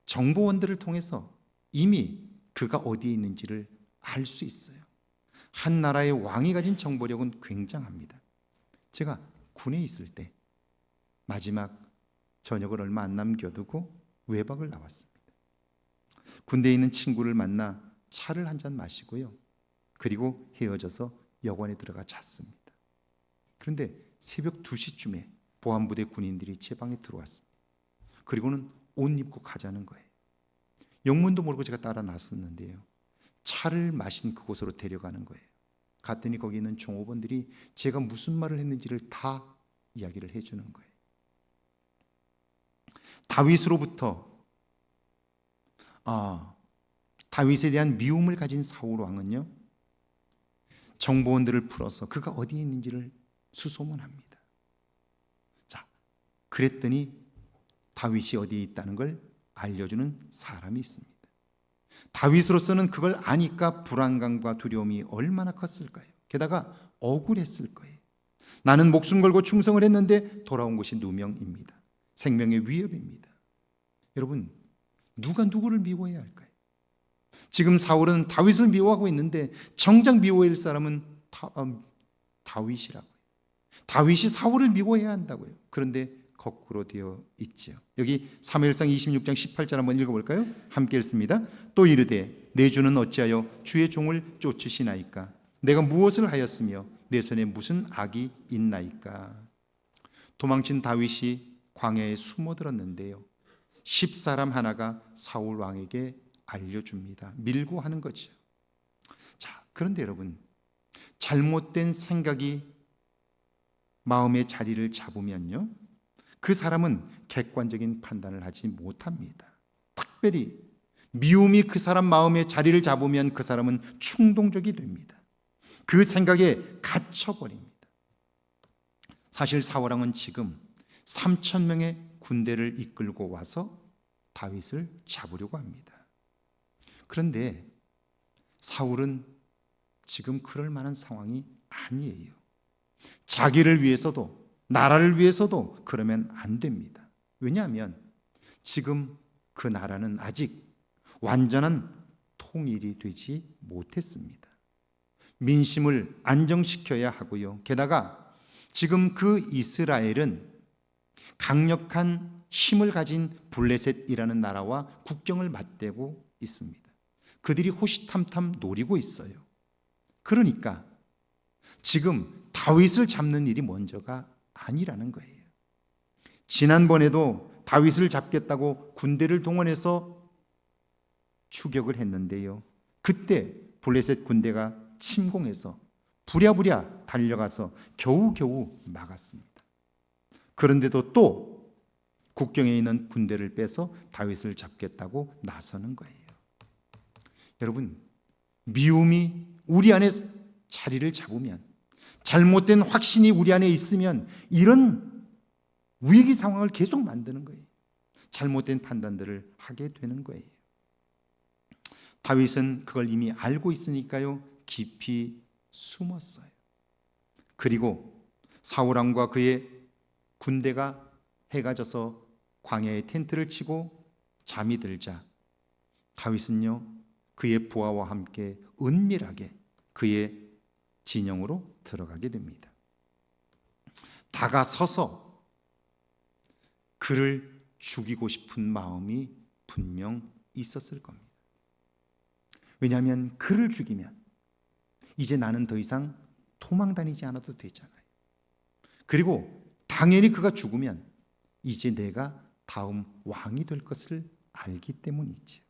정보원들을 통해서 이미 그가 어디에 있는지를 알 수 있어요. 한 나라의 왕이 가진 정보력은 굉장합니다. 제가 군에 있을 때 마지막 저녁을 얼마 안 남겨두고 외박을 나왔습니다. 군대에 있는 친구를 만나 차를 한 잔 마시고요. 그리고 헤어져서 여관에 들어가 잤습니다. 그런데 새벽 2시쯤에 보안부대 군인들이 제 방에 들어왔습니다. 그리고는 옷 입고 가자는 거예요. 영문도 모르고 제가 따라 나섰는데요. 차를 마신 그곳으로 데려가는 거예요. 갔더니 거기 있는 종업원들이 제가 무슨 말을 했는지를 다 이야기를 해주는 거예요. 다윗으로부터 다윗에 대한 미움을 가진 사울 왕은요, 정보원들을 풀어서 그가 어디에 있는지를 수소문합니다. 자, 그랬더니 다윗이 어디에 있다는 걸 알려주는 사람이 있습니다. 다윗으로서는 그걸 아니까 불안감과 두려움이 얼마나 컸을까요? 게다가 억울했을 거예요. 나는 목숨 걸고 충성을 했는데 돌아온 것이 누명입니다. 생명의 위협입니다. 여러분, 누가 누구를 미워해야 할까요? 지금 사울은 다윗을 미워하고 있는데 정작 미워할 사람은 다윗이라고요. 다윗이 사울을 미워해야 한다고요. 그런데 거꾸로 되어 있죠. 여기 사무엘상 26장 18절 한번 읽어볼까요? 함께 읽습니다. 또 이르되 내 주는 어찌하여 주의 종을 쫓으시나이까? 내가 무엇을 하였으며 내 손에 무슨 악이 있나이까? 도망친 다윗이 광야에 숨어들었는데요, 10사람 하나가 사울 왕에게 알려줍니다. 밀고 하는 거죠. 자, 그런데 여러분, 잘못된 생각이 마음의 자리를 잡으면요, 그 사람은 객관적인 판단을 하지 못합니다. 특별히 미움이 그 사람 마음의 자리를 잡으면 그 사람은 충동적이 됩니다. 그 생각에 갇혀버립니다. 사실 사울왕은 지금 3,000명의 군대를 이끌고 와서 다윗을 잡으려고 합니다. 그런데 사울은 지금 그럴 만한 상황이 아니에요. 자기를 위해서도 나라를 위해서도 그러면 안 됩니다. 왜냐하면 지금 그 나라는 아직 완전한 통일이 되지 못했습니다. 민심을 안정시켜야 하고요. 게다가 지금 그 이스라엘은 강력한 힘을 가진 블레셋이라는 나라와 국경을 맞대고 있습니다. 그들이 호시탐탐 노리고 있어요. 그러니까 지금 다윗을 잡는 일이 먼저가 아니라는 거예요. 지난번에도 다윗을 잡겠다고 군대를 동원해서 추격을 했는데요, 그때 블레셋 군대가 침공해서 부랴부랴 달려가서 겨우겨우 막았습니다. 그런데도 또 국경에 있는 군대를 빼서 다윗을 잡겠다고 나서는 거예요. 여러분, 미움이 우리 안에 자리를 잡으면, 잘못된 확신이 우리 안에 있으면 이런 위기 상황을 계속 만드는 거예요. 잘못된 판단들을 하게 되는 거예요. 다윗은 그걸 이미 알고 있으니까요, 깊이 숨었어요. 그리고 사울왕과 그의 군대가 해가 져서 광야에 텐트를 치고 잠이 들자 다윗은요, 그의 부하와 함께 은밀하게 그의 진영으로 들어가게 됩니다. 다가서서 그를 죽이고 싶은 마음이 분명 있었을 겁니다. 왜냐하면 그를 죽이면 이제 나는 더 이상 도망 다니지 않아도 되잖아요. 그리고 당연히 그가 죽으면 이제 내가 다음 왕이 될 것을 알기 때문이죠.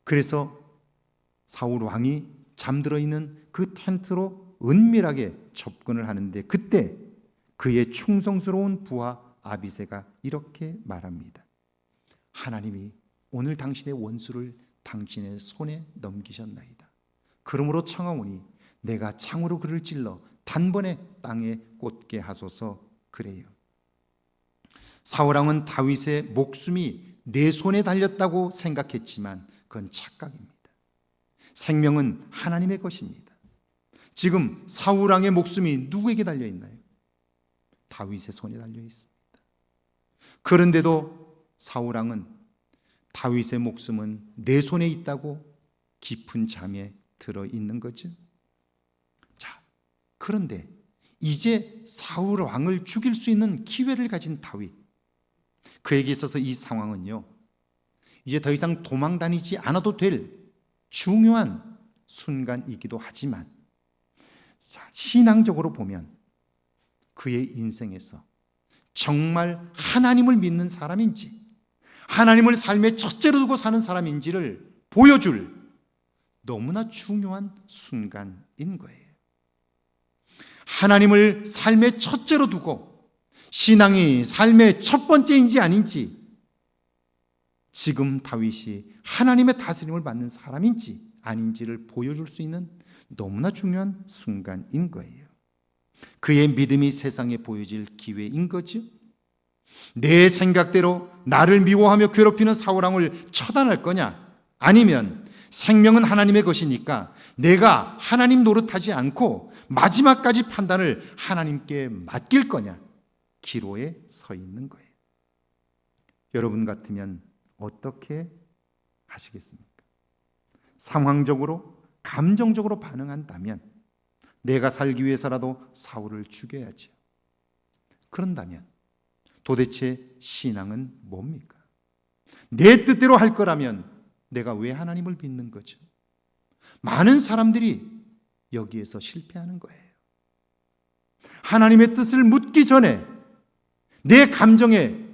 그래서 사울 왕이 잠들어 있는 그 텐트로 은밀하게 접근을 하는데, 그때 그의 충성스러운 부하 아비새가 이렇게 말합니다. 하나님이 오늘 당신의 원수를 당신의 손에 넘기셨나이다. 그러므로 청하오니 내가 창으로 그를 찔러 단번에 땅에 꽂게 하소서. 그래요. 사울왕은 다윗의 목숨이 내 손에 달렸다고 생각했지만 그건 착각입니다. 생명은 하나님의 것입니다. 지금 사울왕의 목숨이 누구에게 달려 있나요? 다윗의 손에 달려 있습니다. 그런데도 사울왕은 다윗의 목숨은 내 손에 있다고 깊은 잠에 들어 있는 거죠. 자, 그런데 이제 사울 왕을 죽일 수 있는 기회를 가진 다윗, 그에게 있어서 이 상황은요, 이제 더 이상 도망 다니지 않아도 될 중요한 순간이기도 하지만, 자, 신앙적으로 보면 그의 인생에서 정말 하나님을 믿는 사람인지, 하나님을 삶의 첫째로 두고 사는 사람인지를 보여줄 너무나 중요한 순간인 거예요. 하나님을 삶의 첫째로 두고 신앙이 삶의 첫 번째인지 아닌지, 지금 다윗이 하나님의 다스림을 받는 사람인지 아닌지를 보여줄 수 있는 너무나 중요한 순간인 거예요. 그의 믿음이 세상에 보여질 기회인 거죠. 내 생각대로 나를 미워하며 괴롭히는 사울왕을 처단할 거냐, 아니면 생명은 하나님의 것이니까 내가 하나님 노릇하지 않고 마지막까지 판단을 하나님께 맡길 거냐, 기로에 서 있는 거예요. 여러분 같으면 어떻게 하시겠습니까? 상황적으로, 감정적으로 반응한다면 내가 살기 위해서라도 사울을 죽여야죠. 그런다면 도대체 신앙은 뭡니까? 내 뜻대로 할 거라면 내가 왜 하나님을 믿는 거죠? 많은 사람들이 여기에서 실패하는 거예요. 하나님의 뜻을 묻기 전에 내 감정의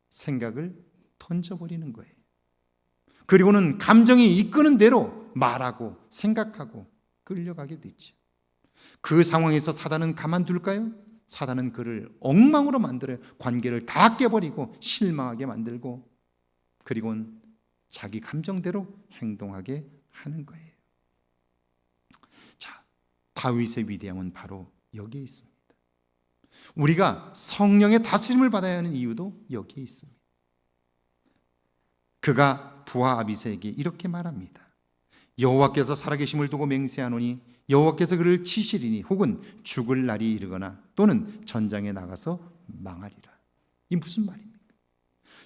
생각을 던져버리는 거예요. 그리고는 감정이 이끄는 대로 말하고 생각하고 끌려가게 되죠. 그 상황에서 사단은 가만둘까요? 사단은 그를 엉망으로 만들어요. 관계를 다 깨버리고 실망하게 만들고, 그리고는 자기 감정대로 행동하게 하는 거예요. 자, 다윗의 위대함은 바로 여기에 있습니다. 우리가 성령의 다스림을 받아야 하는 이유도 여기에 있습니다. 그가 부하 아비새에게 이렇게 말합니다. 여호와께서 살아계심을 두고 맹세하노니 여호와께서 그를 치시리니 혹은 죽을 날이 이르거나 또는 전장에 나가서 망하리라. 이 무슨 말입니까?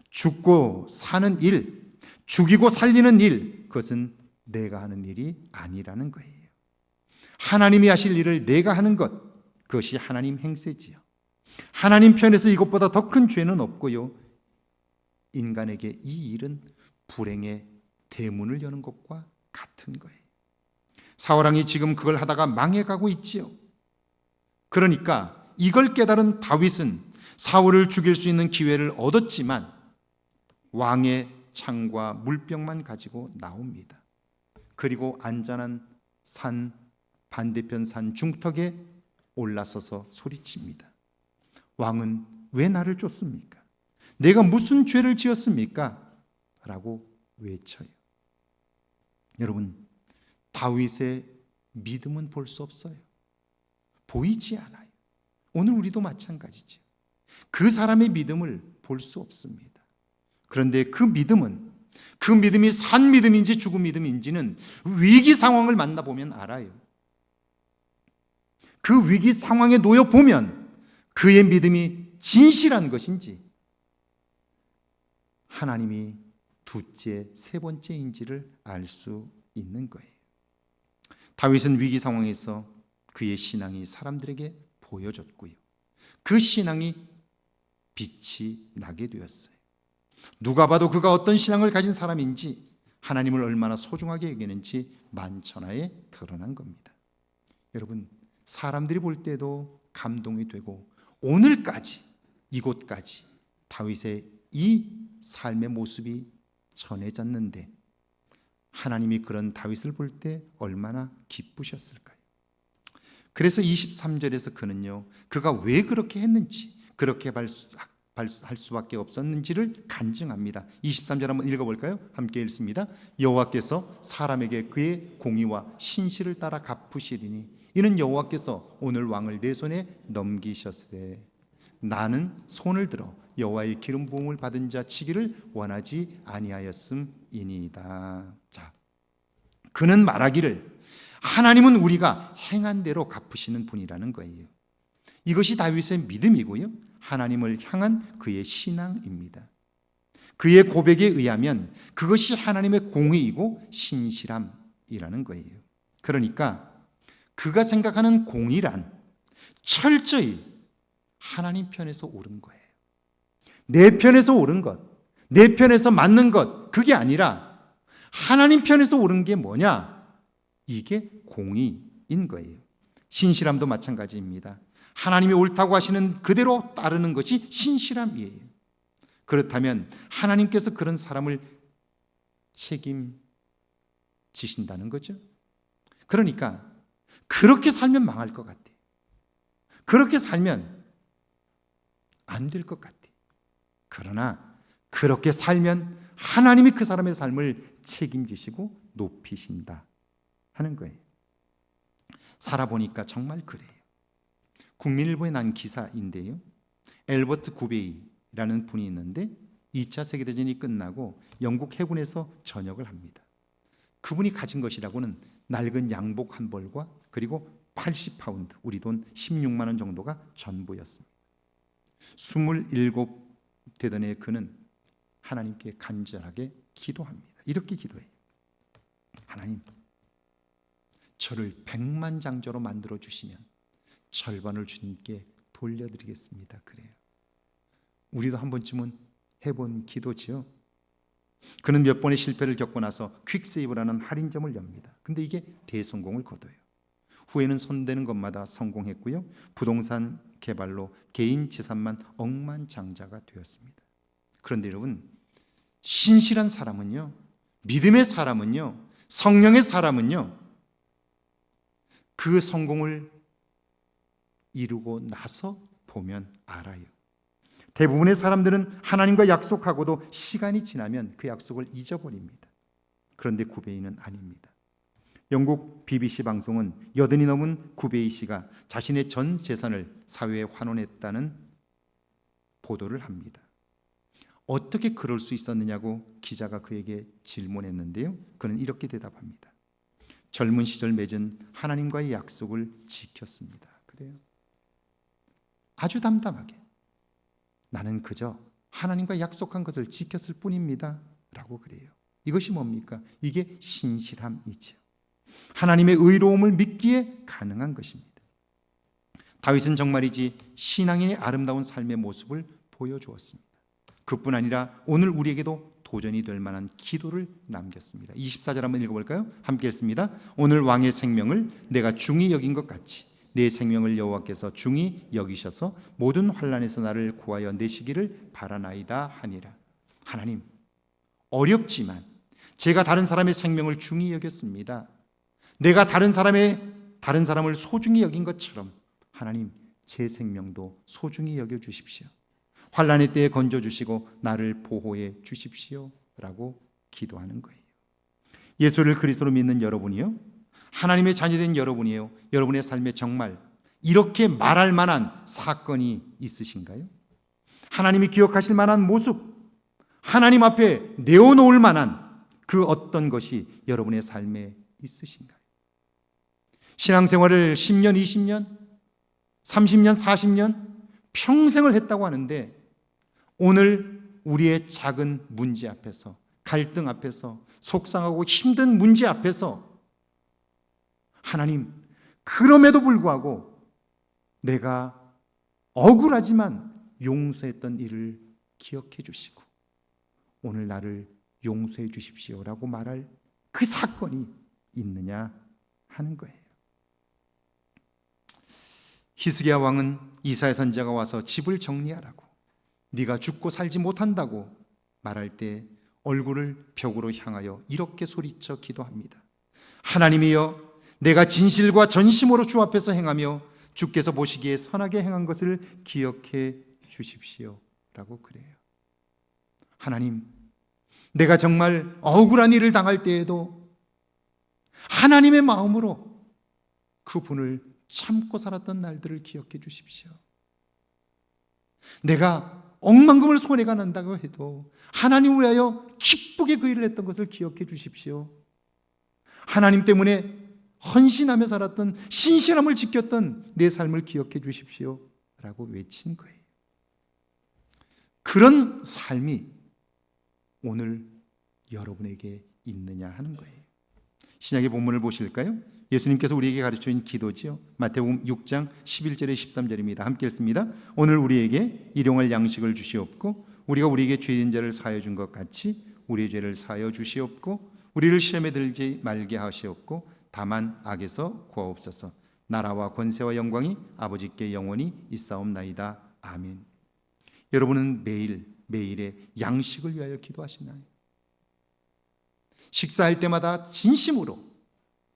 죽고 사는 일, 죽이고 살리는 일, 그것은 내가 하는 일이 아니라는 거예요. 하나님이 하실 일을 내가 하는 것, 그것이 하나님 행세지요. 하나님 편에서 이것보다 더 큰 죄는 없고요. 인간에게 이 일은 불행의 대문을 여는 것과 같은 거예요. 사울왕이 지금 그걸 하다가 망해가고 있지요. 그러니까 이걸 깨달은 다윗은 사울을 죽일 수 있는 기회를 얻었지만 왕의 창과 물병만 가지고 나옵니다. 그리고 안전한 산 반대편 산 중턱에 올라서서 소리칩니다. 왕은 왜 나를 쫓습니까? 내가 무슨 죄를 지었습니까? 라고 외쳐요. 여러분, 다윗의 믿음은 볼 수 없어요. 보이지 않아요. 오늘 우리도 마찬가지죠. 그 사람의 믿음을 볼 수 없습니다. 그런데 그 믿음이 산 믿음인지 죽은 믿음인지는 위기 상황을 만나보면 알아요. 그 위기 상황에 놓여 보면 그의 믿음이 진실한 것인지 하나님이 둘째, 세 번째인지를 알 수 있는 거예요. 다윗은 위기 상황에서 그의 신앙이 사람들에게 보여졌고요. 그 신앙이 빛이 나게 되었어요. 누가 봐도 그가 어떤 신앙을 가진 사람인지, 하나님을 얼마나 소중하게 여기는지 만천하에 드러난 겁니다. 여러분, 사람들이 볼 때도 감동이 되고 오늘까지 이곳까지 다윗의 이 삶의 모습이 전해졌는데 하나님이 그런 다윗을 볼 때 얼마나 기쁘셨을까요? 그래서 23절에서 그는요, 그가 왜 그렇게 했는지, 그렇게 할 수밖에 없었는지를 간증합니다. 23절 한번 읽어볼까요? 함께 읽습니다. 여호와께서 사람에게 그의 공의와 신실을 따라 갚으시리니 이는 여호와께서 오늘 왕을 내 손에 넘기셨으되 나는 손을 들어 여호와의 기름 부음을 받은 자 치기를 원하지 아니하였음이니이다. 자, 그는 말하기를 하나님은 우리가 행한 대로 갚으시는 분이라는 거예요. 이것이 다윗의 믿음이고요, 하나님을 향한 그의 신앙입니다. 그의 고백에 의하면 그것이 하나님의 공의이고 신실함이라는 거예요. 그러니까 그가 생각하는 공의란 철저히 하나님 편에서 옳은 거예요. 내 편에서 옳은 것, 내 편에서 맞는 것, 그게 아니라 하나님 편에서 옳은 게 뭐냐? 이게 공의인 거예요. 신실함도 마찬가지입니다. 하나님이 옳다고 하시는 그대로 따르는 것이 신실함이에요. 그렇다면 하나님께서 그런 사람을 책임지신다는 거죠. 그러니까 그렇게 살면 망할 것 같아요. 그렇게 살면 안 될 것 같아요. 그러나 그렇게 살면 하나님이 그 사람의 삶을 책임지시고 높이신다 하는 거예요. 살아보니까 정말 그래요. 국민일보에 난 기사인데요, 엘버트 구베이라는 분이 있는데 2차 세계대전이 끝나고 영국 해군에서 전역을 합니다. 그분이 가진 것이라고는 낡은 양복 한 벌과 그리고 80파운드, 우리 돈 16만 원 정도가 전부였습니다. 27되던 해 그는 하나님께 간절하게 기도합니다. 이렇게 기도해요. 하나님, 저를 백만장자로 만들어 주시면 절반을 주님께 돌려드리겠습니다. 그래요. 우리도 한 번쯤은 해본 기도지요. 그는 몇 번의 실패를 겪고 나서 퀵세이브라는 할인점을 엽니다. 근데 이게 대성공을 거둬요. 후에는 손대는 것마다 성공했고요. 부동산 개발로 개인 재산만 억만장자가 되었습니다. 그런데 여러분, 신실한 사람은요, 믿음의 사람은요, 성령의 사람은요, 그 성공을 이루고 나서 보면 알아요. 대부분의 사람들은 하나님과 약속하고도 시간이 지나면 그 약속을 잊어버립니다. 그런데 구베이는 아닙니다. 영국 BBC 방송은 80이 넘은 구베이 씨가 자신의 전 재산을 사회에 환원했다는 보도를 합니다. 어떻게 그럴 수 있었느냐고 기자가 그에게 질문했는데요. 그는 이렇게 대답합니다. 젊은 시절 맺은 하나님과의 약속을 지켰습니다. 그래요. 아주 담담하게 나는 그저 하나님과 약속한 것을 지켰을 뿐입니다 라고 그래요. 이것이 뭡니까? 이게 신실함이죠. 하나님의 의로움을 믿기에 가능한 것입니다. 다윗은 정말이지 신앙인의 아름다운 삶의 모습을 보여주었습니다. 그뿐 아니라 오늘 우리에게도 도전이 될 만한 기도를 남겼습니다. 24절 한번 읽어볼까요? 함께 읽습니다. 오늘 왕의 생명을 내가 중히 여긴 것 같이 내 생명을 여호와께서 중히 여기셔서 모든 환난에서 나를 구하여 내시기를 바라나이다 하니라. 하나님, 어렵지만 제가 다른 사람의 생명을 중히 여겼습니다. 내가 다른 사람을 소중히 여긴 것처럼 하나님, 제 생명도 소중히 여겨 주십시오. 환난의 때에 건져 주시고 나를 보호해 주십시오 라고 기도하는 거예요. 예수를 그리스도로 믿는 여러분이요, 하나님의 자녀된 여러분이요, 여러분의 삶에 정말 이렇게 말할 만한 사건이 있으신가요? 하나님이 기억하실 만한 모습, 하나님 앞에 내어놓을 만한 그 어떤 것이 여러분의 삶에 있으신가요? 신앙생활을 10년, 20년, 30년, 40년 평생을 했다고 하는데 오늘 우리의 작은 문제 앞에서, 갈등 앞에서, 속상하고 힘든 문제 앞에서 하나님, 그럼에도 불구하고 내가 억울하지만 용서했던 일을 기억해 주시고 오늘 나를 용서해 주십시오라고 말할 그 사건이 있느냐 하는 거예요. 히스기야 왕은 이사야 선지자가 와서 집을 정리하라고, 네가 죽고 살지 못한다고 말할 때 얼굴을 벽으로 향하여 이렇게 소리쳐 기도합니다. 하나님이여, 내가 진실과 전심으로 주 앞에서 행하며 주께서 보시기에 선하게 행한 것을 기억해 주십시오 라고 그래요. 하나님, 내가 정말 억울한 일을 당할 때에도 하나님의 마음으로 그 분을 참고 살았던 날들을 기억해 주십시오. 내가 억만금을 손해가 난다고 해도 하나님을 위하여 기쁘게 그 일을 했던 것을 기억해 주십시오. 하나님 때문에 헌신하며 살았던, 신실함을 지켰던 내 삶을 기억해 주십시오 라고 외친 거예요. 그런 삶이 오늘 여러분에게 있느냐 하는 거예요. 신약의 본문을 보실까요? 예수님께서 우리에게 가르쳐준 기도지요. 마태복음 6장 11절에 13절입니다. 함께 읽습니다. 오늘 우리에게 일용할 양식을 주시옵고 우리가 우리에게 죄인 자를 사하여 준 것 같이 우리의 죄를 사하여 주시옵고 우리를 시험에 들지 말게 하시옵고 다만 악에서 구하옵소서. 나라와 권세와 영광이 아버지께 영원히 있사옵나이다. 아멘. 여러분은 매일의 양식을 위하여 기도하시나요? 식사할 때마다 진심으로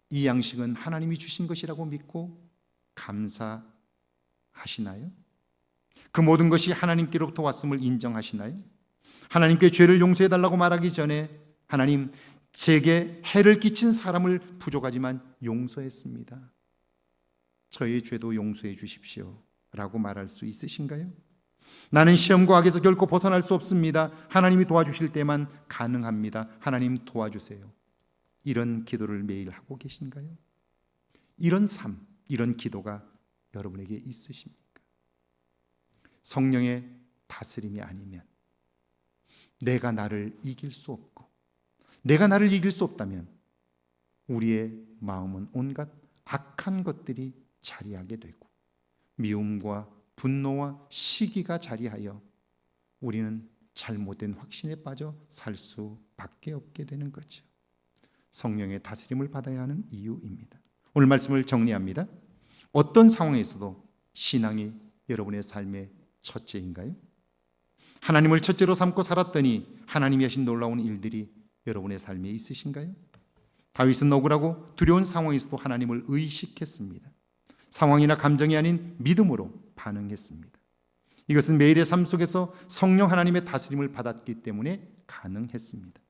이 양식은 하나님이 주신 것이라고 믿고 감사하시나요? 그 모든 것이 하나님께로부터 왔음을 인정하시나요? 하나님께 죄를 용서해달라고 말하기 전에 하나님, 제게 해를 끼친 사람을 부족하지만 용서했습니다. 저의 죄도 용서해 주십시오 라고 말할 수 있으신가요? 나는 시험과 악에서 결코 벗어날 수 없습니다. 하나님이 도와주실 때만 가능합니다. 하나님 도와주세요. 이런 기도를 매일 하고 계신가요? 이런 삶, 이런 기도가 여러분에게 있으십니까? 성령의 다스림이 아니면 내가 나를 이길 수 없고 내가 나를 이길 수 없다면 우리의 마음은 온갖 악한 것들이 자리하게 되고 미움과 분노와 시기가 자리하여 우리는 잘못된 확신에 빠져 살 수밖에 없게 되는 거죠. 성령의 다스림을 받아야 하는 이유입니다. 오늘 말씀을 정리합니다. 어떤 상황에서도 신앙이 여러분의 삶의 첫째인가요? 하나님을 첫째로 삼고 살았더니 하나님이 하신 놀라운 일들이 여러분의 삶에 있으신가요? 다윗은 억울하고 두려운 상황에서도 하나님을 의식했습니다. 상황이나 감정이 아닌 믿음으로 반응했습니다. 이것은 매일의 삶 속에서 성령 하나님의 다스림을 받았기 때문에 가능했습니다.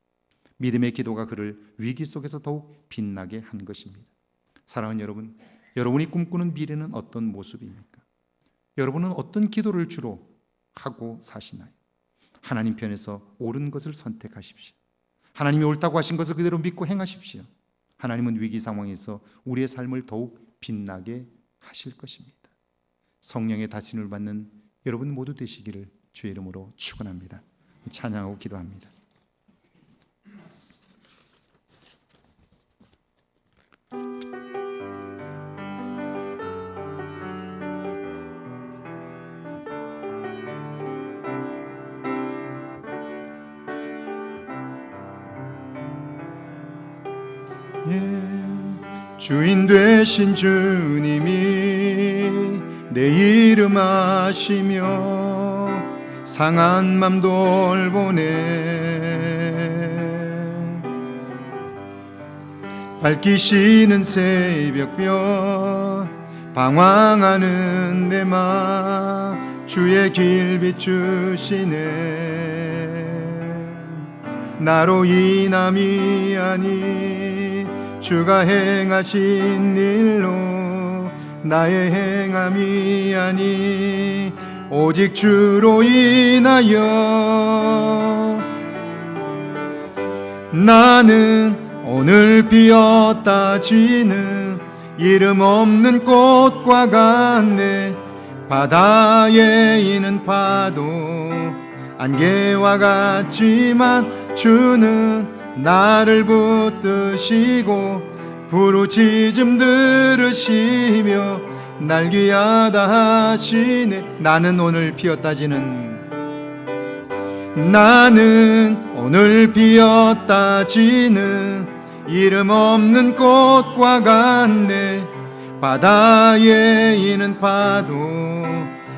믿음의 기도가 그를 위기 속에서 더욱 빛나게 한 것입니다. 사랑하는 여러분, 여러분이 꿈꾸는 미래는 어떤 모습입니까? 여러분은 어떤 기도를 주로 하고 사시나요? 하나님 편에서 옳은 것을 선택하십시오. 하나님이 옳다고 하신 것을 그대로 믿고 행하십시오. 하나님은 위기 상황에서 우리의 삶을 더욱 빛나게 하실 것입니다. 성령의 다스림을 받는 여러분 모두 되시기를 주의 이름으로 축원합니다. 찬양하고 기도합니다. 주인 되신 주님이 내 이름 아시며 상한 맘 돌보네. 밝히시는 새벽별 방황하는 내 맘 주의 길 비추시네. 나로 인함이 아니 주가 행하신 일로 나의 행함이 아니 오직 주로 인하여 나는 오늘 피었다 지는 이름 없는 꽃과 같네. 바다에 있는 파도 안개와 같지만 주는 나를 붙드시고 부르짖음 들으시며 날귀하다 하시네. 나는 오늘 피었다지는 이름 없는 꽃과 같네. 바다에 있는 파도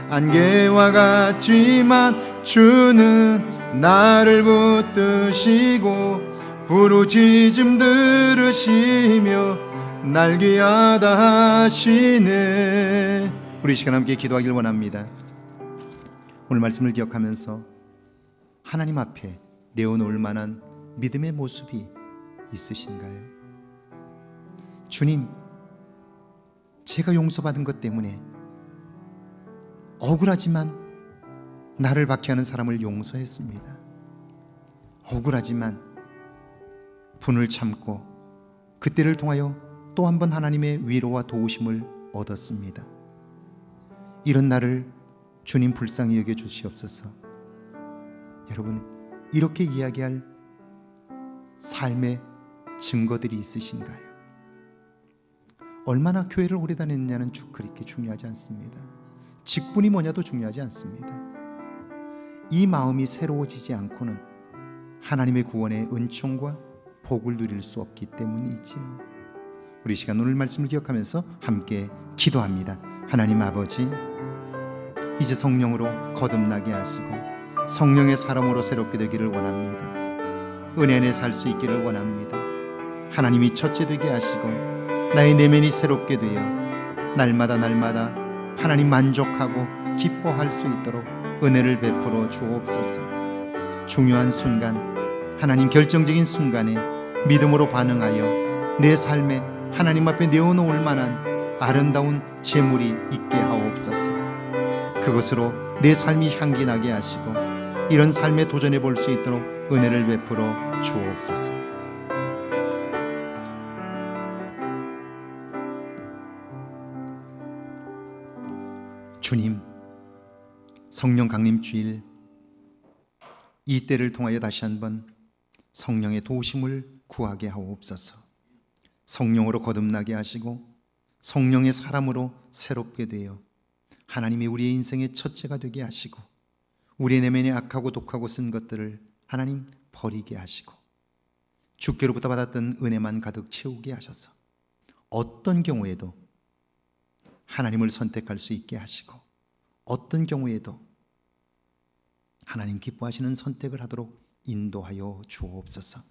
안개와 같지만 주는 나를 붙드시고 부르짖음 들으시며 날귀하다 하시네. 우리 시간 함께 기도하길 원합니다. 오늘 말씀을 기억하면서 하나님 앞에 내어놓을 만한 믿음의 모습이 있으신가요? 주님, 제가 용서받은 것 때문에 억울하지만 나를 박해하는 사람을 용서했습니다. 억울하지만 분을 참고 그때를 통하여 또 한 번 하나님의 위로와 도우심을 얻었습니다. 이런 나를 주님 불쌍히 여겨 주시옵소서. 여러분, 이렇게 이야기할 삶의 증거들이 있으신가요? 얼마나 교회를 오래 다녔느냐는 그렇게 중요하지 않습니다. 직분이 뭐냐도 중요하지 않습니다. 이 마음이 새로워지지 않고는 하나님의 구원의 은총과 복을 누릴 수 없기 때문이지요. 우리 시간 오늘 말씀을 기억하면서 함께 기도합니다. 하나님 아버지, 이제 성령으로 거듭나게 하시고 성령의 사람으로 새롭게 되기를 원합니다. 은혜 안에 살 수 있기를 원합니다. 하나님이 첫째 되게 하시고 나의 내면이 새롭게 되어 날마다 하나님 만족하고 기뻐할 수 있도록 은혜를 베풀어 주옵소서. 중요한 순간, 하나님 결정적인 순간에 믿음으로 반응하여 내 삶에 하나님 앞에 내어놓을 만한 아름다운 재물이 있게 하옵소서. 그것으로 내 삶이 향기 나게 하시고 이런 삶에 도전해 볼 수 있도록 은혜를 베풀어 주옵소서. 주님, 성령 강림 주일 이 때를 통하여 다시 한번 성령의 도우심을 구하게 하옵소서. 성령으로 거듭나게 하시고 성령의 사람으로 새롭게 되어 하나님이 우리의 인생의 첫째가 되게 하시고 우리의 내면에 악하고 독하고 쓴 것들을 하나님 버리게 하시고 주께로부터 받았던 은혜만 가득 채우게 하셔서 어떤 경우에도 하나님을 선택할 수 있게 하시고 어떤 경우에도 하나님 기뻐하시는 선택을 하도록 인도하여 주옵소서.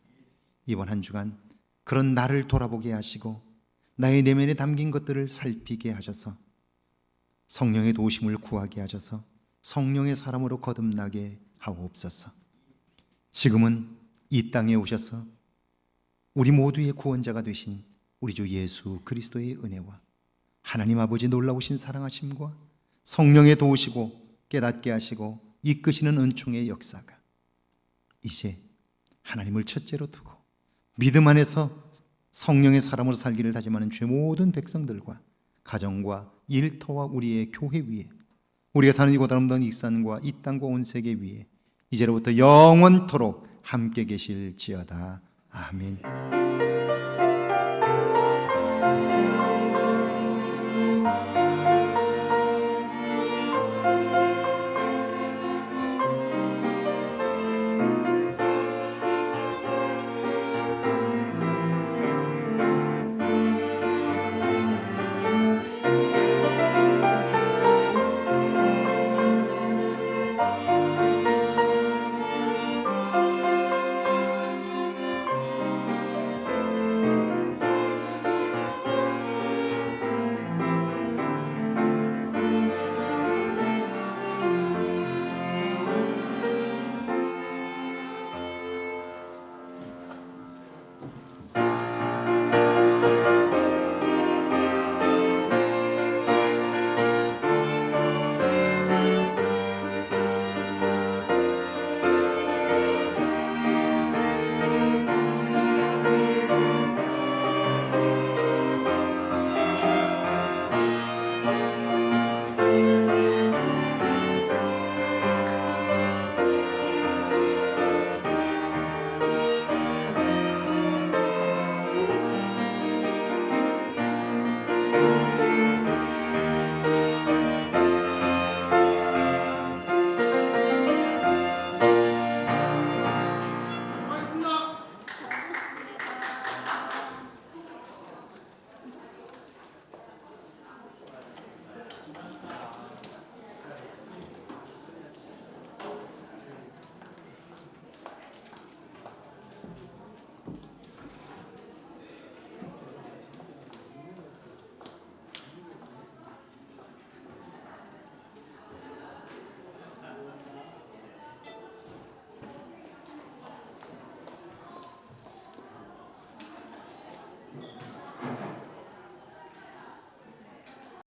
이번 한 주간 그런 나를 돌아보게 하시고 나의 내면에 담긴 것들을 살피게 하셔서 성령의 도우심을 구하게 하셔서 성령의 사람으로 거듭나게 하옵소서. 지금은 이 땅에 오셔서 우리 모두의 구원자가 되신 우리 주 예수 그리스도의 은혜와 하나님 아버지 놀라우신 사랑하심과 성령의 도우시고 깨닫게 하시고 이끄시는 은총의 역사가 이제 하나님을 첫째로 두고 믿음 안에서 성령의 사람으로 살기를 다짐하는 죄 모든 백성들과 가정과 일터와 우리의 교회 위에 우리가 사는 이곳 아름다운 익산과 이 땅과 온 세계 위에 이제로부터 영원토록 함께 계실지어다. 아멘.